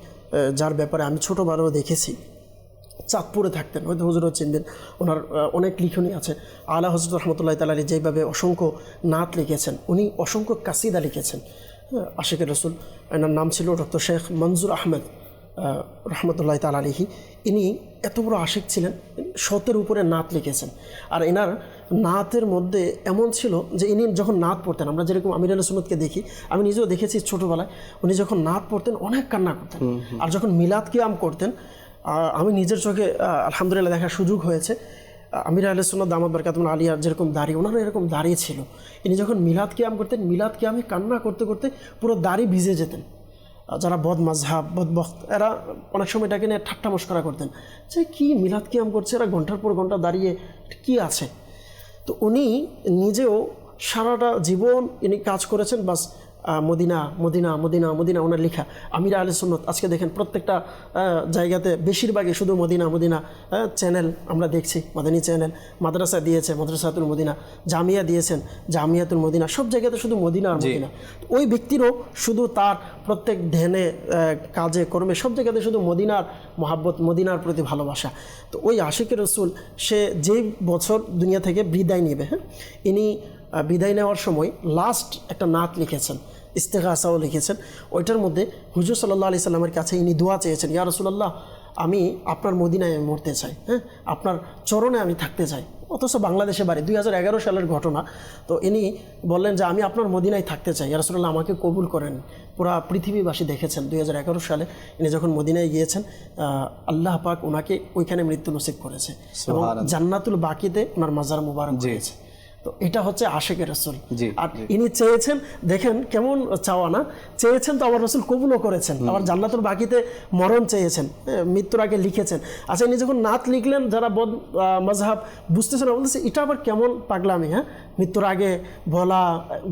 যার ব্যাপারে আমি ছোটোবেলাও দেখেছি। চাঁদপুরে থাকতেন, হয়তো হুজুরও চিনবেন, ওনার অনেক লিখনী আছে। আলা হযরত রহমতুল্লাহ তাআলা যেভাবে অসংখ্য নাত লিখেছেন, উনি অসংখ্য কাসিদা লিখেছেন। আশিকের রসুল, এনার নাম ছিল ডক্টর শেখ মনজুর আহমেদ রহমতুল্লাহ তাআলা আলাইহি, ইনি এত বড় আশিক ছিলেন, 100-এর উপরে নাত লিখেছেন। আর এনার নাতের মধ্যে এমন ছিল যে ইনি যখন নাত পড়তেন, আমরা যেরকম আমির আহলে সুন্নাতকে দেখি, আমি নিজেও দেখেছি ছোটোবেলায়, উনি যখন নাত পড়তেন অনেক কান্না করতেন। আর যখন মিলাদ কিয়াম করতেন, আমি নিজের চোখে আলহামদুলিল্লাহ দেখার সুযোগ হয়েছে, আমির আহলে সুন্নাত দামাত বারকাতুহুল আলিয়ার যেরকম দাড়ি, ওনারও এরকম দাড়ি ছিল। ইনি যখন মিলাদ কিয়াম করতেন, মিলাদ কিয়ামে কান্না করতে করতে পুরো দাড়ি ভিজে যেতেন। যারা বদ মাযহাব বদবখত, এরা অনেক সময় এটাকে নিয়ে ঠাট্টা মশকরা করতেন যে কি মিলাদ কিয়াম করছে এরা, ঘন্টার পর ঘন্টা দাঁড়িয়ে কি আছে। তো উনি নিজেও সারাটা জীবন ইনি কাজ করেছেন, বাস মদিনা মদিনা মদিনা মদিনা, ওনার লেখা আমির আহলে সুন্নাত। আজকে দেখেন প্রত্যেকটা জায়গাতে বেশিরভাগই শুধু মদিনা মদিনা চ্যানেল আমরা দেখছি, মাদানী চ্যানেল, মাদ্রাসা দিয়েছে মাদ্রাসাতুল মদিনা, জামিয়া দিয়েছেন জামিয়াতুল মদিনা, সব জায়গাতে শুধু মদিনা আর মদিনা। ওই ব্যক্তিরও শুধু তার প্রত্যেক ধ্যানে কাজে কর্মে সব জায়গাতে শুধু মদিনার মহাব্বত, মদিনার প্রতি ভালোবাসা। তো ওই আশিকে রসুল সে যেই বছর দুনিয়া থেকে বিদায় নেবে, হ্যাঁ, ইনি বিদায় নেওয়ার সময় লাস্ট একটা নাত লিখেছেন, ইস্তেগাসাও লিখেছেন। ওইটার মধ্যে হুজুর সাল্লাল্লাহু আলাইহি সাল্লামের কাছে ইনি দোয়া চেয়েছেন, ইয়া রাসূলুল্লাহ, আমি আপনার মদিনায় মরতে চাই, হ্যাঁ, আপনার চরণে আমি থাকতে চাই। অথচ বাংলাদেশে বাড়ি, 2011 সালের ঘটনা। তো ইনি বললেন যে আমি আপনার মদিনায় থাকতে চাই, ইয়া রাসূলুল্লাহ আমাকে কবুল করেন। পুরা পৃথিবীবাসী দেখেছেন 2011 সালে ইনি যখন মদিনায় গিয়েছেন, আল্লাহ পাক ওনাকে ওইখানে মৃত্যু নসিব করেছে এবং জান্নাতুল বাকিতে ওনার মাজার মুবারক হয়েছে। তো এটা হচ্ছে আশিকে রসুল। আর ইনি চেয়েছেন, দেখেন কেমন চাওয়া না, চেয়েছেন তো আবার রসুল কবুলও করেছেন, আবার জান্নাতুল বাকিতে মরণ চেয়েছেন, মৃত্যুর আগে লিখেছেন। আচ্ছা, ইনি যখন নাত লিখলেন, যারা বদ মাযহাব বুঝতেছে না, বলতেছে এটা আবার কেমন পাগলামি, হ্যাঁ, মৃত্যুর আগে বলা,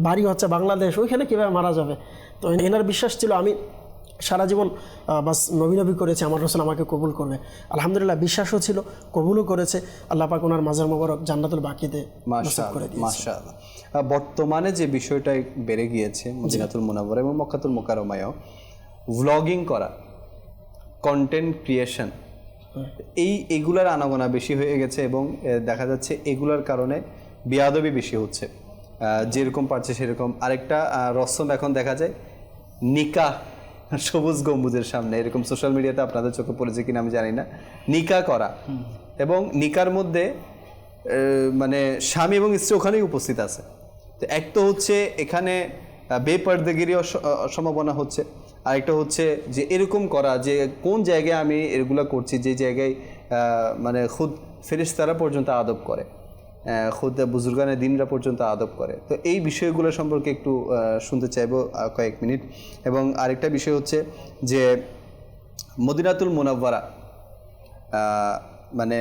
বাড়ি হচ্ছে বাংলাদেশ, ওইখানে কীভাবে মারা যাবে। তো এনার বিশ্বাস ছিল আমি সারা জীবন বাস নবী নবী করেছে, আমার রসুল আমাকে কবুল করবে। আলহামদুলিল্লাহ বিশ্বাসও ছিল, কবুলও করেছে। আল্লাহ পাক ওনার মাজার মোবারক জান্নাতুল বাকিতে নসিব করে দিয়েছে। মাশাআল্লাহ। বর্তমানে যে বিষয়টা বেড়ে গিয়েছে মদিনাতুল মুনাওয়ারা এবং মক্কাতুল মুকাররমায়ও, ভ্লগিং করা, কন্টেন্ট ক্রিয়েশন, এইগুলার আনাগোনা বেশি হয়ে গেছে এবং দেখা যাচ্ছে এগুলার কারণে বেয়াদবি বেশি হচ্ছে। যেরকম পারছে সেরকম। আরেকটা রসম এখন দেখা যায়, নিকাহ সবুজ গম্বুজের সামনে, এরকম সোশ্যাল মিডিয়াতে আপনাদের চোখে পড়েছে কিনা আমি জানি না, নিকাহ করা, এবং নিকার মধ্যে মানে স্বামী এবং স্ত্রী ওখানেই উপস্থিত আছে। তো এক তো হচ্ছে এখানে বেপর্দাগিরি সম্ভাবনা হচ্ছে, আরেকটা হচ্ছে যে এরকম করা যে কোন জায়গায় আমি এগুলো করছি, যে জায়গায় মানে খুদ ফেরেশতারা পর্যন্ত আদব করে, খুদ বুজুর্গানে দিনরা পর্যন্ত আদব করে। তো এই বিষয়গুলো সম্পর্কে একটু শুনতে চাইবো কয়েক মিনিট। এবং আরেকটা বিষয় হচ্ছে যে মদিনাতুল মুনাওয়ারা, মানে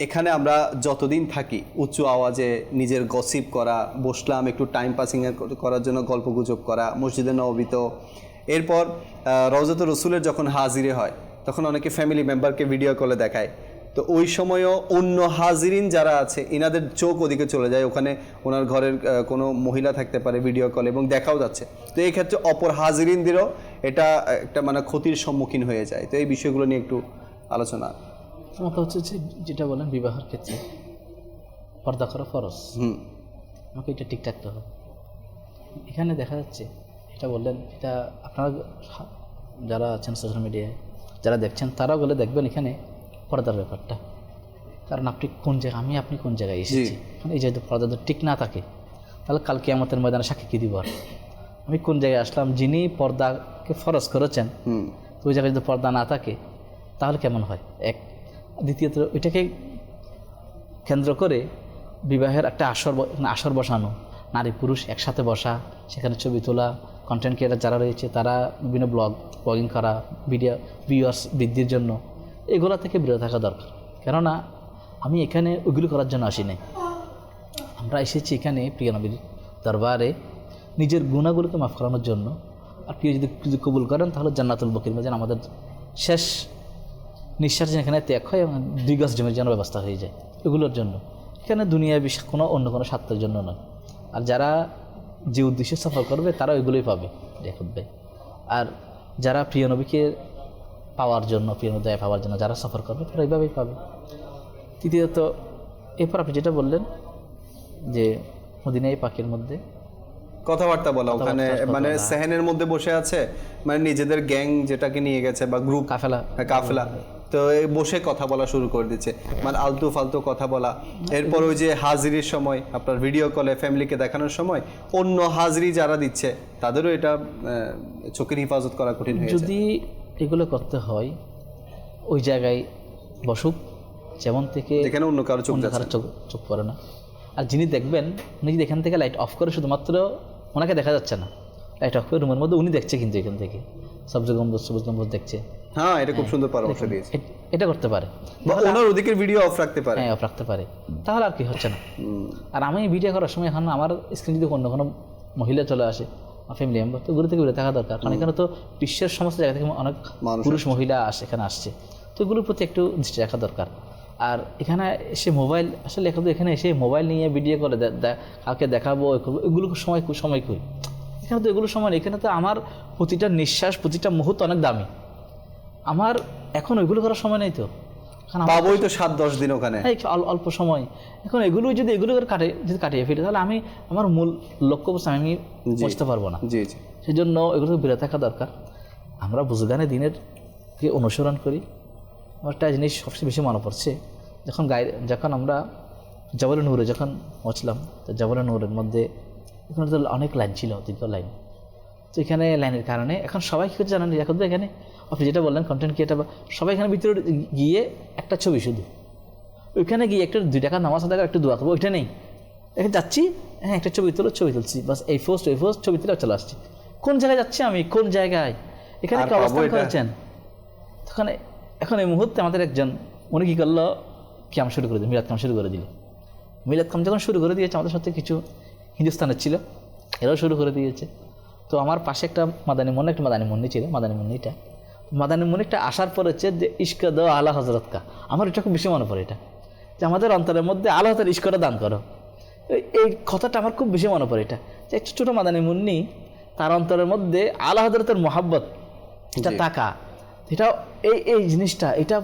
এখানে আমরা যতদিন থাকি উঁচু আওয়াজে নিজের গসিপ করা, বসলাম একটু টাইম পাসিং করার জন্য গল্পগুজব করা, মসজিদে নববীতে, এরপর রওজাতুর রসুলের যখন হাজিরে হয় তখন অনেকে ফ্যামিলি মেম্বারকে ভিডিও কলে দেখায়। তো ওই সময়ও অন্য হাজিরিন যারা আছে এনাদের চোখ ওদিকে চলে যায়, ওখানে ওনার ঘরের কোনো মহিলা থাকতে পারে ভিডিও কলে এবং দেখাও যাচ্ছে। তো এই ক্ষেত্রে অপর হাজিরিনদেরও এটা একটা মানে ক্ষতির সম্মুখীন হয়ে যায়। তো এই বিষয়গুলো নিয়ে একটু আলোচনা। কথা হচ্ছে যে যেটা বলেন বিবাহের ক্ষেত্রে পর্দা করা ফরজ, আমাকে এটা ঠিক থাকতে হবে। এখানে দেখা যাচ্ছে এটা বললেন, এটা আপনারা যারা আছেন সোশ্যাল মিডিয়ায় যারা দেখছেন তারাও গেলে দেখবেন এখানে পর্দার ব্যাপারটা। কারণ আপনি কোন জায়গায়, আপনি কোন জায়গায় এসেছি, এই যেহেতু পর্দা ঠিক না থাকে তাহলে কাল কিয়ামতের ময়দানে সাক্ষী কী দিব? আমি কোন জায়গায় আসলাম? যিনি পর্দাকে ফরজ করেছেন তো ওই জায়গায় যদি পর্দা না থাকে তাহলে কেমন হয়? এক। দ্বিতীয়ত ওইটাকে কেন্দ্র করে বিবাহের একটা আসর বসানো, নারী পুরুষ একসাথে বসা, সেখানে ছবি তোলা, কন্টেন্ট ক্রিয়েটার যারা রয়েছে তারা বিভিন্ন ব্লগিং করা, ভিউয়ার্স বৃদ্ধির জন্য, এগুলো থেকে বিরত থাকা দরকার। কেননা আমি এখানে ওইগুলো করার জন্য আসি নাই, আমরা এসেছি এখানে প্রিয় নবীর দরবারে নিজের গুণাগুলোকে মাফ করানোর জন্য। আর প্রিয় যদি কবুল করেন তাহলে জান্নাতুল বাকির যেন আমাদের শেষ নিঃশ্বাস যেখানে ত্যাগ হয় এবং 2 গজ জমির যেন ব্যবস্থা হয়ে যায়, এগুলোর জন্য। এখানে দুনিয়ার বিষয় কোনো অন্য কোনো স্বার্থের জন্য নয়। আর যারা যে উদ্দেশ্যে সফর করবে তারা ওইগুলোই পাবে দেখবে। আর যারা প্রিয় নবীকে পাওয়ার জন্য, প্রিয় নবী পাওয়ার জন্য যারা সফর করবে তারা এইভাবেই পাবে। তৃতীয়ত এরপর আপনি যেটা বললেন যে মদিনায়ে পাকের মধ্যে কথাবার্তা বলা ওখানে কথাবার্তা মানে বলা। সেহেনের মধ্যে বসে আছে, মানে নিজেদের গ্যাং যেটাকে নিয়ে গেছে বা গ্রুপ কাফেলা। কাফেলা, তো এই বসে কথা বলা শুরু করে দিচ্ছে, মানে আলতু ফালতু কথা বলা। এরপর ওই যে হাজিরির সময় আপনার ভিডিও কলে ফ্যামিলিকে দেখানোর সময় অন্য হাজিরি যারা দিচ্ছে তাদেরও এটা চোখের হিফাজত করা কঠিন হয়ে যায়। যদি এগুলো করতে হয় ওই জায়গায় বসুক যেমন থেকে যেখানে অন্য কারো চোখ অন্য যাচ্ছে কারো চোখ পড়ে না। আর যিনি দেখবেন উনি যদি এখান থেকে লাইট অফ করে শুধুমাত্র ওনাকে দেখা যাচ্ছে না, লাইট অফ করে রুমের মধ্যে উনি দেখছে কিন্তু এখান থেকে সবজি গম্বুজ সবুজ গম্বুজ দেখছে। হ্যাঁ, এটা খুব সুন্দর পরামর্শ দিয়েছে। এটা করতে পারে, বা ওনার ওদিকের ভিডিও অফ রাখতে পারে। হ্যাঁ অফ রাখতে পারে, তাহলে আর কি হচ্ছে না। আর আমি ভিডিও করার সময় এখন আমার স্ক্রিন যদি অন্য কোনো মহিলা চলে আসে ফ্যামিলি মেম্বার, তো এগুলো থেকে বেরো থাকা দরকার, কারণ এখানে তো বিশ্বের সমস্ত জায়গা থেকে অনেক পুরুষ মহিলা এখানে আসছে, তো এগুলোর প্রতি একটু দৃষ্টি রাখা দরকার। আর এখানে এসে মোবাইল আসলে এখানে এসে মোবাইল নিয়ে ভিডিও করে কাউকে দেখাবো এগুলো সময় করি, এখানে তো এগুলো সময় নেই। এখানে তো আমার প্রতিটা নিঃশ্বাস প্রতিটা মুহূর্ত অনেক দামি, আমার এখন ওইগুলো করার সময় নেই তো। পাবোই তো 7-10 দিন ওখানে, অল্প সময়। এখন এগুলো করে কাটিয়ে ফেলি তাহলে আমি আমার মূল লক্ষ্য আমি বুঝতে পারবো না। জি জি, সেই জন্য এগুলো বিরত থাকা দরকার। আমরা বুজুর্গানে দিনের অনুসরণ করি। আমার একটা জিনিস সবচেয়ে বেশি মনে পড়ছে, যখন আমরা জাবালে নূরে যখন পৌঁছলাম, তো জাবালে নূরের মধ্যে এখানে তো অনেক লাইন ছিল, দীর্ঘ লাইন। তো এখানে লাইনের কারণে এখন সবাই কী করছে জানেন, এখন তো এখানে আপনি যেটা বললেন কন্টেন্ট ক্রিয়েটার, সবাই এখানে ভিতরে গিয়ে একটা ছবি শুধু, ওইখানে গিয়ে একটা 2 টাকা নামাজ আদা একটু দোয়া করবো, ওইটা নেই। এখানে যাচ্ছি, হ্যাঁ একটা ছবি তুলছি, বাস এই পোস্ট ছবি তুলে চলে আসছি। কোন জায়গায় যাচ্ছি আমি, কোন জায়গায়, এখানে একটা অবস্থান করেছেন। তখন এখন এই মুহূর্তে আমাদের একজন উনি কী করলো, ক্যাম্প শুরু করে দিল, মিলাদ ক্যাম্প শুরু করে দিল। মিলাদ ক্যাম্প যখন শুরু করে দিয়েছে, আমাদের সাথে কিছু হিন্দুস্তানের ছিল, এরাও শুরু করে দিয়েছে। তো আমার পাশে একটা মাদানী মুন্নি ছিল, মাদানী মুন্নিটা আসার পর হচ্ছে যে ইস্ক দো আলা হজরত কা, আমার এটা খুব বেশি মনে পড়ে, এটা যে আমাদের অন্তরের মধ্যে আল্লাহ তাআলার ইস্কটা দান করো, এই কথাটা আমার খুব বেশি মনে পড়ে। এটা যে একটা ছোটো মাদানী মুন্নি, তার অন্তরের মধ্যে আল্লাহ হজরতের মহাব্বত এটা তাকা, এটা এই জিনিসটা এটা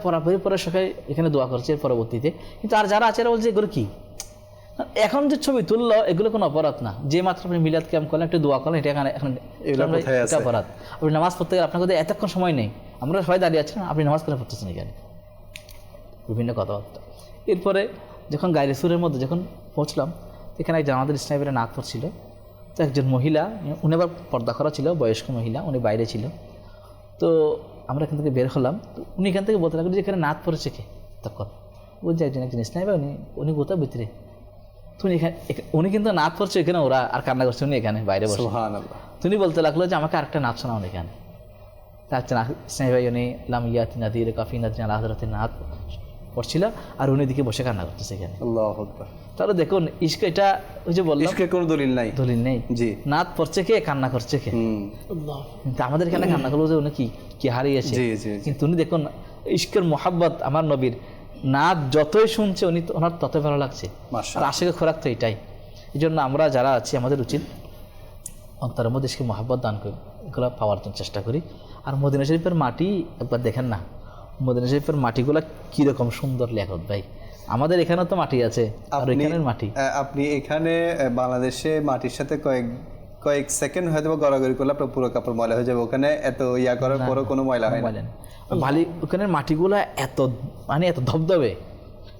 পরে সবাই এখানে দোয়া করছে পরবর্তীতে। কিন্তু আর যারা আছে এরা বলছে এগুলো কি, এখন যে ছবি তুললো এগুলো কোনো অপরাধ না। যে মাত্র আপনি মিলাদ ক্যাম্প করলেন, একটু দোয়া করলেন, এটা এখন এটা অপরাধ। আপনি নামাজ পড়তে গেলে আপনার কাছে এতক্ষণ সময় নেই, আমরা সবাই দাঁড়িয়ে আছি না, আপনি নামাজ করে পড়তেছেন এখানে, বিভিন্ন কথাবার্তা। এরপরে যখন গাইরে সুরের মধ্যে যখন পৌঁছলাম, এখানে একজন আমাদের স্নাইপারে নাক পড়ছিল, তো একজন মহিলা, উনি আবার পর্দা করা ছিল, বয়স্ক মহিলা, উনি বাইরে ছিল। তো আমরা এখান থেকে বের হলাম, উনি এখান থেকে বলতে লাগলো যে এখানে নাক পড়েছে কে, তখন বলছে একজন স্নাইপার, উনি গোতা ভিতরে, উনি কিন্তু নাচ পড়ছে এখানে, ওরা আর কান্না করছে, উনি এখানে বাইরে বসে। তুমি বলতে লাগলো যে আমাকে আরেকটা নাচ শোনাও এখানে। তার স্নেহ ভাই উনি লাম ইয়াতি নাদির কাফি নাদির আল্লাহ হযরতের নাচ পড়ছিল, আর উনি দিকে বসে কান্না করতেছে এখানে। আল্লাহু আকবার। তাহলে দেখুন ইশক, এটা ওই যে বললাম ইশকের কোনো দলিল নেই। জি, নাচ পড়ছে কে, কান্না করছে কে। কিন্তু আমাদের এখানে কান্না করলো যে উনি কি হারিয়েছে। কিন্তু উনি দেখুন ইশকের মোহাব্বত আমার নবীর, নাচ যতই শুনছে উনি ওনার ততই ভালো লাগছে। আর আশিকের খোরাক তো এটাই। এই জন্য আমরা যারা আছি আমাদের উচিত অন্তরের মধ্যে ইশকের মোহাব্বত দান করি, এগুলো পাওয়ার জন্য চেষ্টা করি। আর মদিনা শরীফের মাটি একবার দেখেন না, মদিনা শরীফের মাটিগুলো কীরকম সুন্দর লেখত ভাই। আমাদের এখানে তো মাটি আছে, আর এখানের মাটি, আপনি এখানে বাংলাদেশে মাটির সাথে কয়েক সেকেন্ড হয়তো গড়াগড়ি করলে আপনার পুরো কাপড় ময়লা হয়ে যাবে, ওখানে এত করার পরও কোনো ময়লা হয় না। বালি ওখানের মাটিগুলো এত এত ধবধবে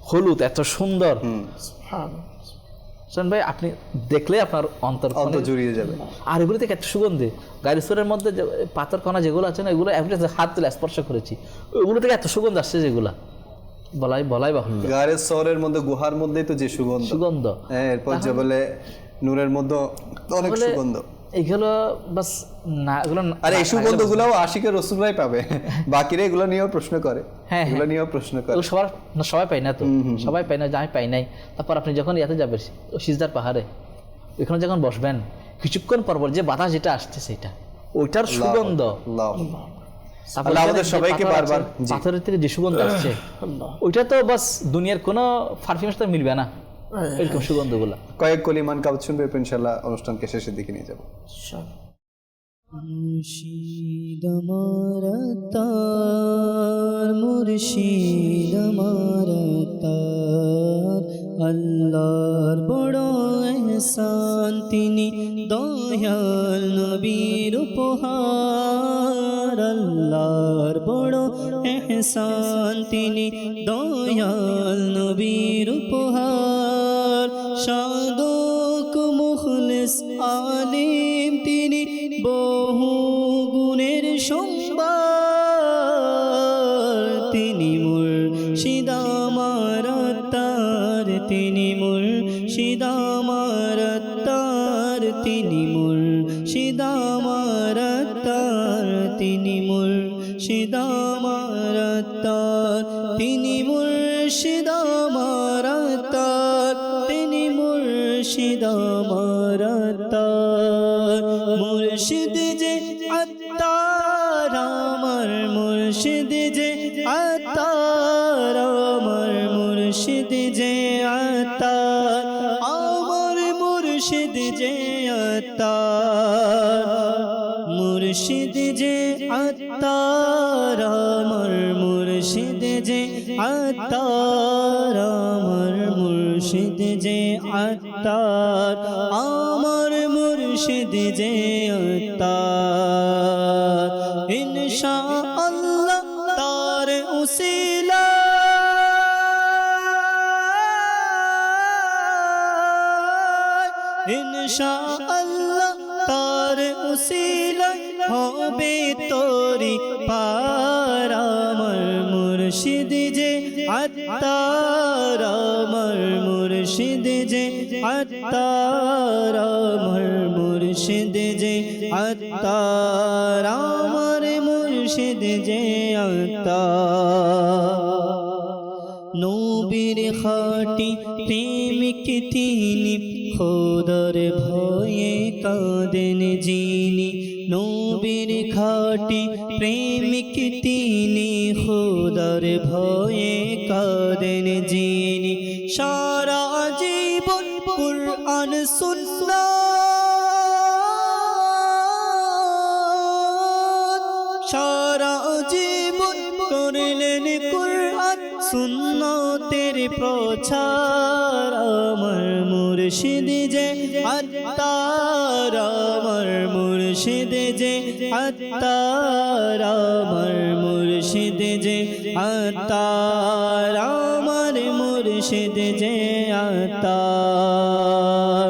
হলুদ, এত সুন্দর। শোন ভাই, আপনি দেখলে আপনার অন্তর জুড়িয়ে যাবে। আর এগুলো থেকে এত সুগন্ধি, গাড়িশ্বরের মধ্যে পাথর কণা যেগুলো আছে না, এগুলো হাত তুলে স্পর্শ করেছি, ওগুলো থেকে এত সুগন্ধ আসছে যেগুলা বলাই বাহুল্য। গাড়ির শহরের মধ্যে গুহার মধ্যে তো যে সুগন্ধ, এরপর যে বলে নূরের মধ্যে অনেক সুগন্ধ, এইগুলো বাস না, এগুলো আর এই সুগন্ধগুলোও আশিকের রাসূলরাই পাবে, বাকিরা এগুলো নিয়েও প্রশ্ন করে। হ্যাঁ, এগুলো নিয়েও প্রশ্ন করে, সবাই পায় না তো, সবাই পায় না, আমি পাই নাই। তারপর আপনি যখন ইয়াতে যাবেন সিজদার পাহাড়ে, ওইখানে যখন বসবেন, কিছুক্ষণ পর যে বাতাস যেটা আসছে সেটা, ওইটার সুগন্ধ আমাদের সবাইকে বারবার পাথরের থেকে যে সুগন্ধ আসছে, ওইটা তো বাস দুনিয়ার কোনো পারফিউমের সাথে মিলবে না, এরকম সুগন্ধগুলো। কয়েক কলিমান কাউত শুনবে, ইনশাআল্লাহ অনুষ্ঠানকে শেষের দিকে নিয়ে যাব। মুর্শিদ আমার তার, মুর্শিদ আমার তার, আল্লাহর বড় ইহসান তিনি দয়া দয়াল নবীর উপহার আল্লাহর বড় এহসান তিনি দয়াল নবীর উপহার সাধক মুখলিস আলিম তিনি বহু গুণের সম্ভার তিনি মুর্শিদ আমার আত্মার তিনি মুর্শিদ আমার আত্মার তিনি মুর্শিদ আমার আত্মার তিনি মুর্শিদ আমার আত্মার তিনি মুর্শিদ আমার আত্মার তিনি মুর্শিদ আমার আত্মার মুর্শিদ যে আত্মার আমার মুর্শিদ যে আত্মার আমার মুর্শিদ যে আত্মার আমার মুর্শিদ যে আত্মার মুর্শিদ যে আত্মার আমার মুর্শিদ যে আত্মার আমার মুর্শিদ যে আত্মার আমার মুর্শিদ যে আত্মার ইনশাআল্লাহ তার উসিলা ইনশাআল্লাহ তার উসিলা হবে তোরি পার আমার মুর্শিদ যে আত্মার আমার মুর্শিদ যে আত্মার আমার মুর্শিদ যে আত্মার আমার মুর্শিদ যে আত্মার নবীর খাটি প্রেমিক তিনি খোদার ভয়ে কাঁদেন যিনি নবীর খাটি প্রেমিক তিনি খোদার ভয়ে কাঁদেন যিনি সারা জীবন কুরআন সুন্নাত সারা জীবন করলেন কুরআন সুন্নতের প্রচার আমার মুর্শিদ যে আত্মার আমার মুর্শিদ যে আত্মার আমার মুর্শিদ যে আত্মার আমার মুর্শিদ যে আত্মার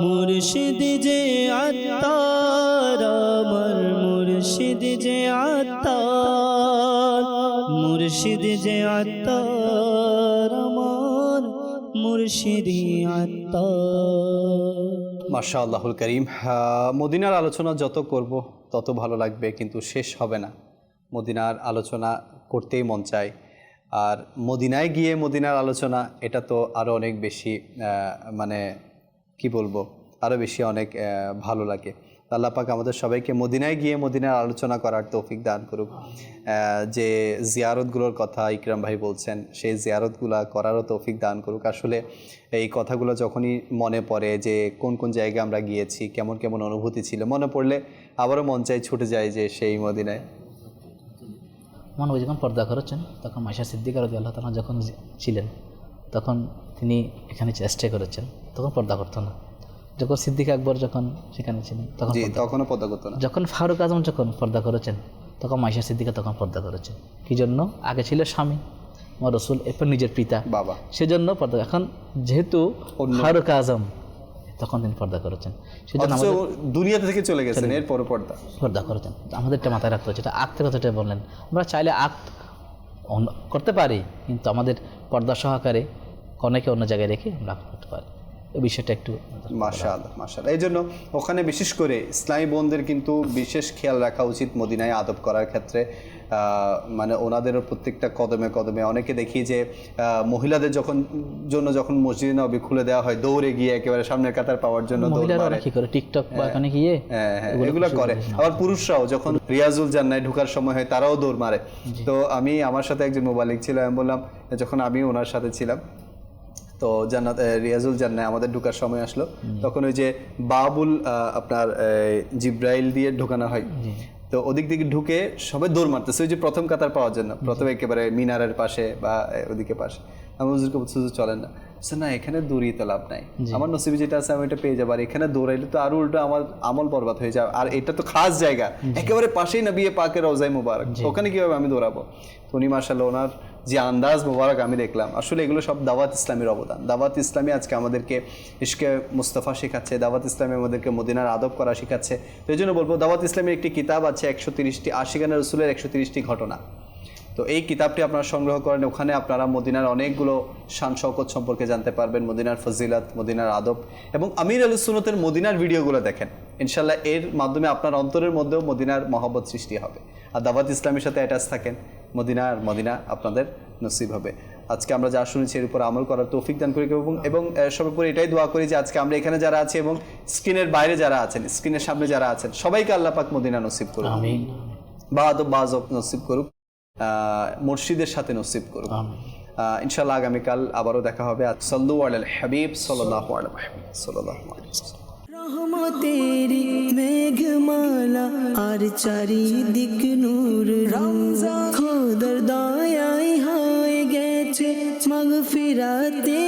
মুর্শিদ যে আত্মার আমার মুর্শিদ যে আত্মার মুর্শিদ যে আত্মার আমার মুর্শিদ আত্মার মাশাআল্লাহুল করিম। মদিনার আলোচনা যত করব তত ভালো লাগবে, কিন্তু শেষ হবে না। মদিনার আলোচনা করতেই মন চায়, আর মদিনায় গিয়ে মদিনার আলোচনা এটা তো আরও অনেক বেশি মানে কি বলবো, আরও বেশি অনেক ভালো লাগে। আল্লাহ পাক আমাদের সবাইকে মদিনায় গিয়ে মদিনার আলোচনা করার তৌফিক দান করুক। যে জিয়ারতগুলোর কথা ইকরাম ভাই বলছেন, সেই জিয়ারতগুলো করারও তৌফিক দান করুক। আসলে এই কথাগুলো যখনই মনে পড়ে যে কোন কোন জায়গায় আমরা গিয়েছি, কেমন কেমন অনুভূতি ছিল, মনে পড়লে আবারও মন চাই ছুটে যায় যে সেই মদিনায়। মহানবী যখন পর্দা করেছেন তখন মাইশা সিদ্দিকা রাদিয়াল্লাহু তাআলা যখন ছিলেন তখন তিনি এখানে চেষ্টা করেছেন, তখন পর্দা করতো না। যখন সিদ্দিক আকবর যখন সেখানে ছিলেন তখনও পর্দা করতো না। যখন ফারুক আজম যখন পর্দা করেছেন তখন মাইশা সিদ্দিকা তখন পর্দা করেছেন। কি জন্য? আগে ছিল স্বামী আমার রসুল, এরপর নিজের পিতা, বাবা, সেজন্য পর্দা। এখন যেহেতু ফারুক আজম তখন তিনি পর্দা করেছেন, সেজন্য দুনিয়া থেকে চলে গেছেন, এরপর পর্দা করেছেন। আমাদেরটা মাথায় রাখতে হচ্ছে। এটা আক্তের কথাটা বললেন, আমরা চাইলে আক্ত করতে পারি, কিন্তু আমাদের পর্দা সহকারে কনেকে অন্য জায়গায় রেখে আমরা করতে পারি। এই বিষয়টা একটু মাশাআল্লাহ মাশাআল্লাহ। এই জন্য ওখানে বিশেষ করে ইসলামী বোনদের কিন্তু বিশেষ খেয়াল রাখা উচিত মদিনায় আদব করার ক্ষেত্রে। মানে ওনাদেরও প্রত্যেকটা কদমে কদমে অনেকে দেখি যে মহিলাদের যখন মসজিদে নববী খুলে দেওয়া হয় দৌড়ে গিয়ে একেবারে সামনের কাতার পাওয়ার জন্য টিকটক বা এখানে গিয়ে এগুলো করে। আবার পুরুষরাও যখন রিয়াজুল জান্নায় ঢোকার সময় হয় তারাও দৌড় মারে। তো আমার সাথে একজন মোবালিক ছিল, আমি বললাম যখন আমি ওনার সাথে ছিলাম, তো জান্নাত রিয়াজুল জান্নায় আমাদের ঢোকার সময় আসলো, তখন ওই যে বাবুল আপনার জিব্রাইল দিয়ে ঢোকানো হয়, তো ওদিক দিকে ঢুকে সবাই দৌড় মারতেছে ওই যে প্রথম কাতার পাওয়ার জন্য, প্রথমে একেবারে মিনারের পাশে বা ওদিকে পাশে। আমি হুজুরকে বলছি হুজুর চলেন না, বলছে না এখানে দৌড়িয়ে তো লাভ নাই, আমার নসিবে যেটা আছে আমি এটা পেয়ে যাবো, আর এখানে দৌড়াইলে তো আরো উল্টো আমার আমল বরবাদ হয়ে যাবে, আর এটা তো খাস জায়গা, একেবারে পাশেই নবী পাকের রওজায়ে মুবারক, ওখানে কিভাবে আমি দৌড়াবো? তো উনি মাশাআল্লাহ ওনার যে আন্দাজ মুবারক আমি দেখলাম, আসলে এগুলো সব দাওয়াত ইসলামের অবদান। দাওয়াত ইসলামী আজকে আমাদেরকে ইশকে মুস্তাফা শেখাচ্ছে, দাওয়াত ইসলামী আমাদেরকে মদিনার আদব করা শেখাচ্ছে। তো এই জন্য বলবো দাওয়াত ইসলামের একটি কিতাব আছে 130টি আশিকানা রসুলের 130টি ঘটনা। তো এই কিতাবটি আপনারা সংগ্রহ করেন, ওখানে আপনারা মদিনার অনেকগুলো শান শওকত সম্পর্কে জানতে পারবেন, মদিনার ফজিলত, মদিনার আদব, এবং আমির আহলুস সুন্নাতের মদিনার ভিডিওগুলো দেখেন। ইনশাল্লাহ এর মাধ্যমে আপনার অন্তরের মধ্যেও মদিনার মহব্বত সৃষ্টি হবে। আর দাওয়াত ইসলামের সাথে অ্যাটাচ থাকেন, মদিনা আপনাদের নসিব হবে। আজকে আমরা যা শুনেছি এর উপর আমল করার তৌফিক দান করি, এবং সর্বোপরি এটাই দোয়া করি যে আজকে আমরা এখানে যারা আছি এবং স্ক্রিনের বাইরে যারা আছেন, স্ক্রিনের সামনে যারা আছেন, সবাইকে আল্লাহ পাক মদিনা নসিব করুন, আমিন। বাজব নসিব করুক, মুর্শিদের সাথে নসিব করুক। ইনশাআল্লাহ আগামীকাল আবারও দেখা হবে। সাল্লু আলাল হাবিব সাল্লাল্লাহু আলাইহি ওয়াসাল্লাম। রহমতেরি মেঘমালা আর চারিদিক নূর, রমজান খোদার দয়ায় হয়ে গেছে মাগফিরাতে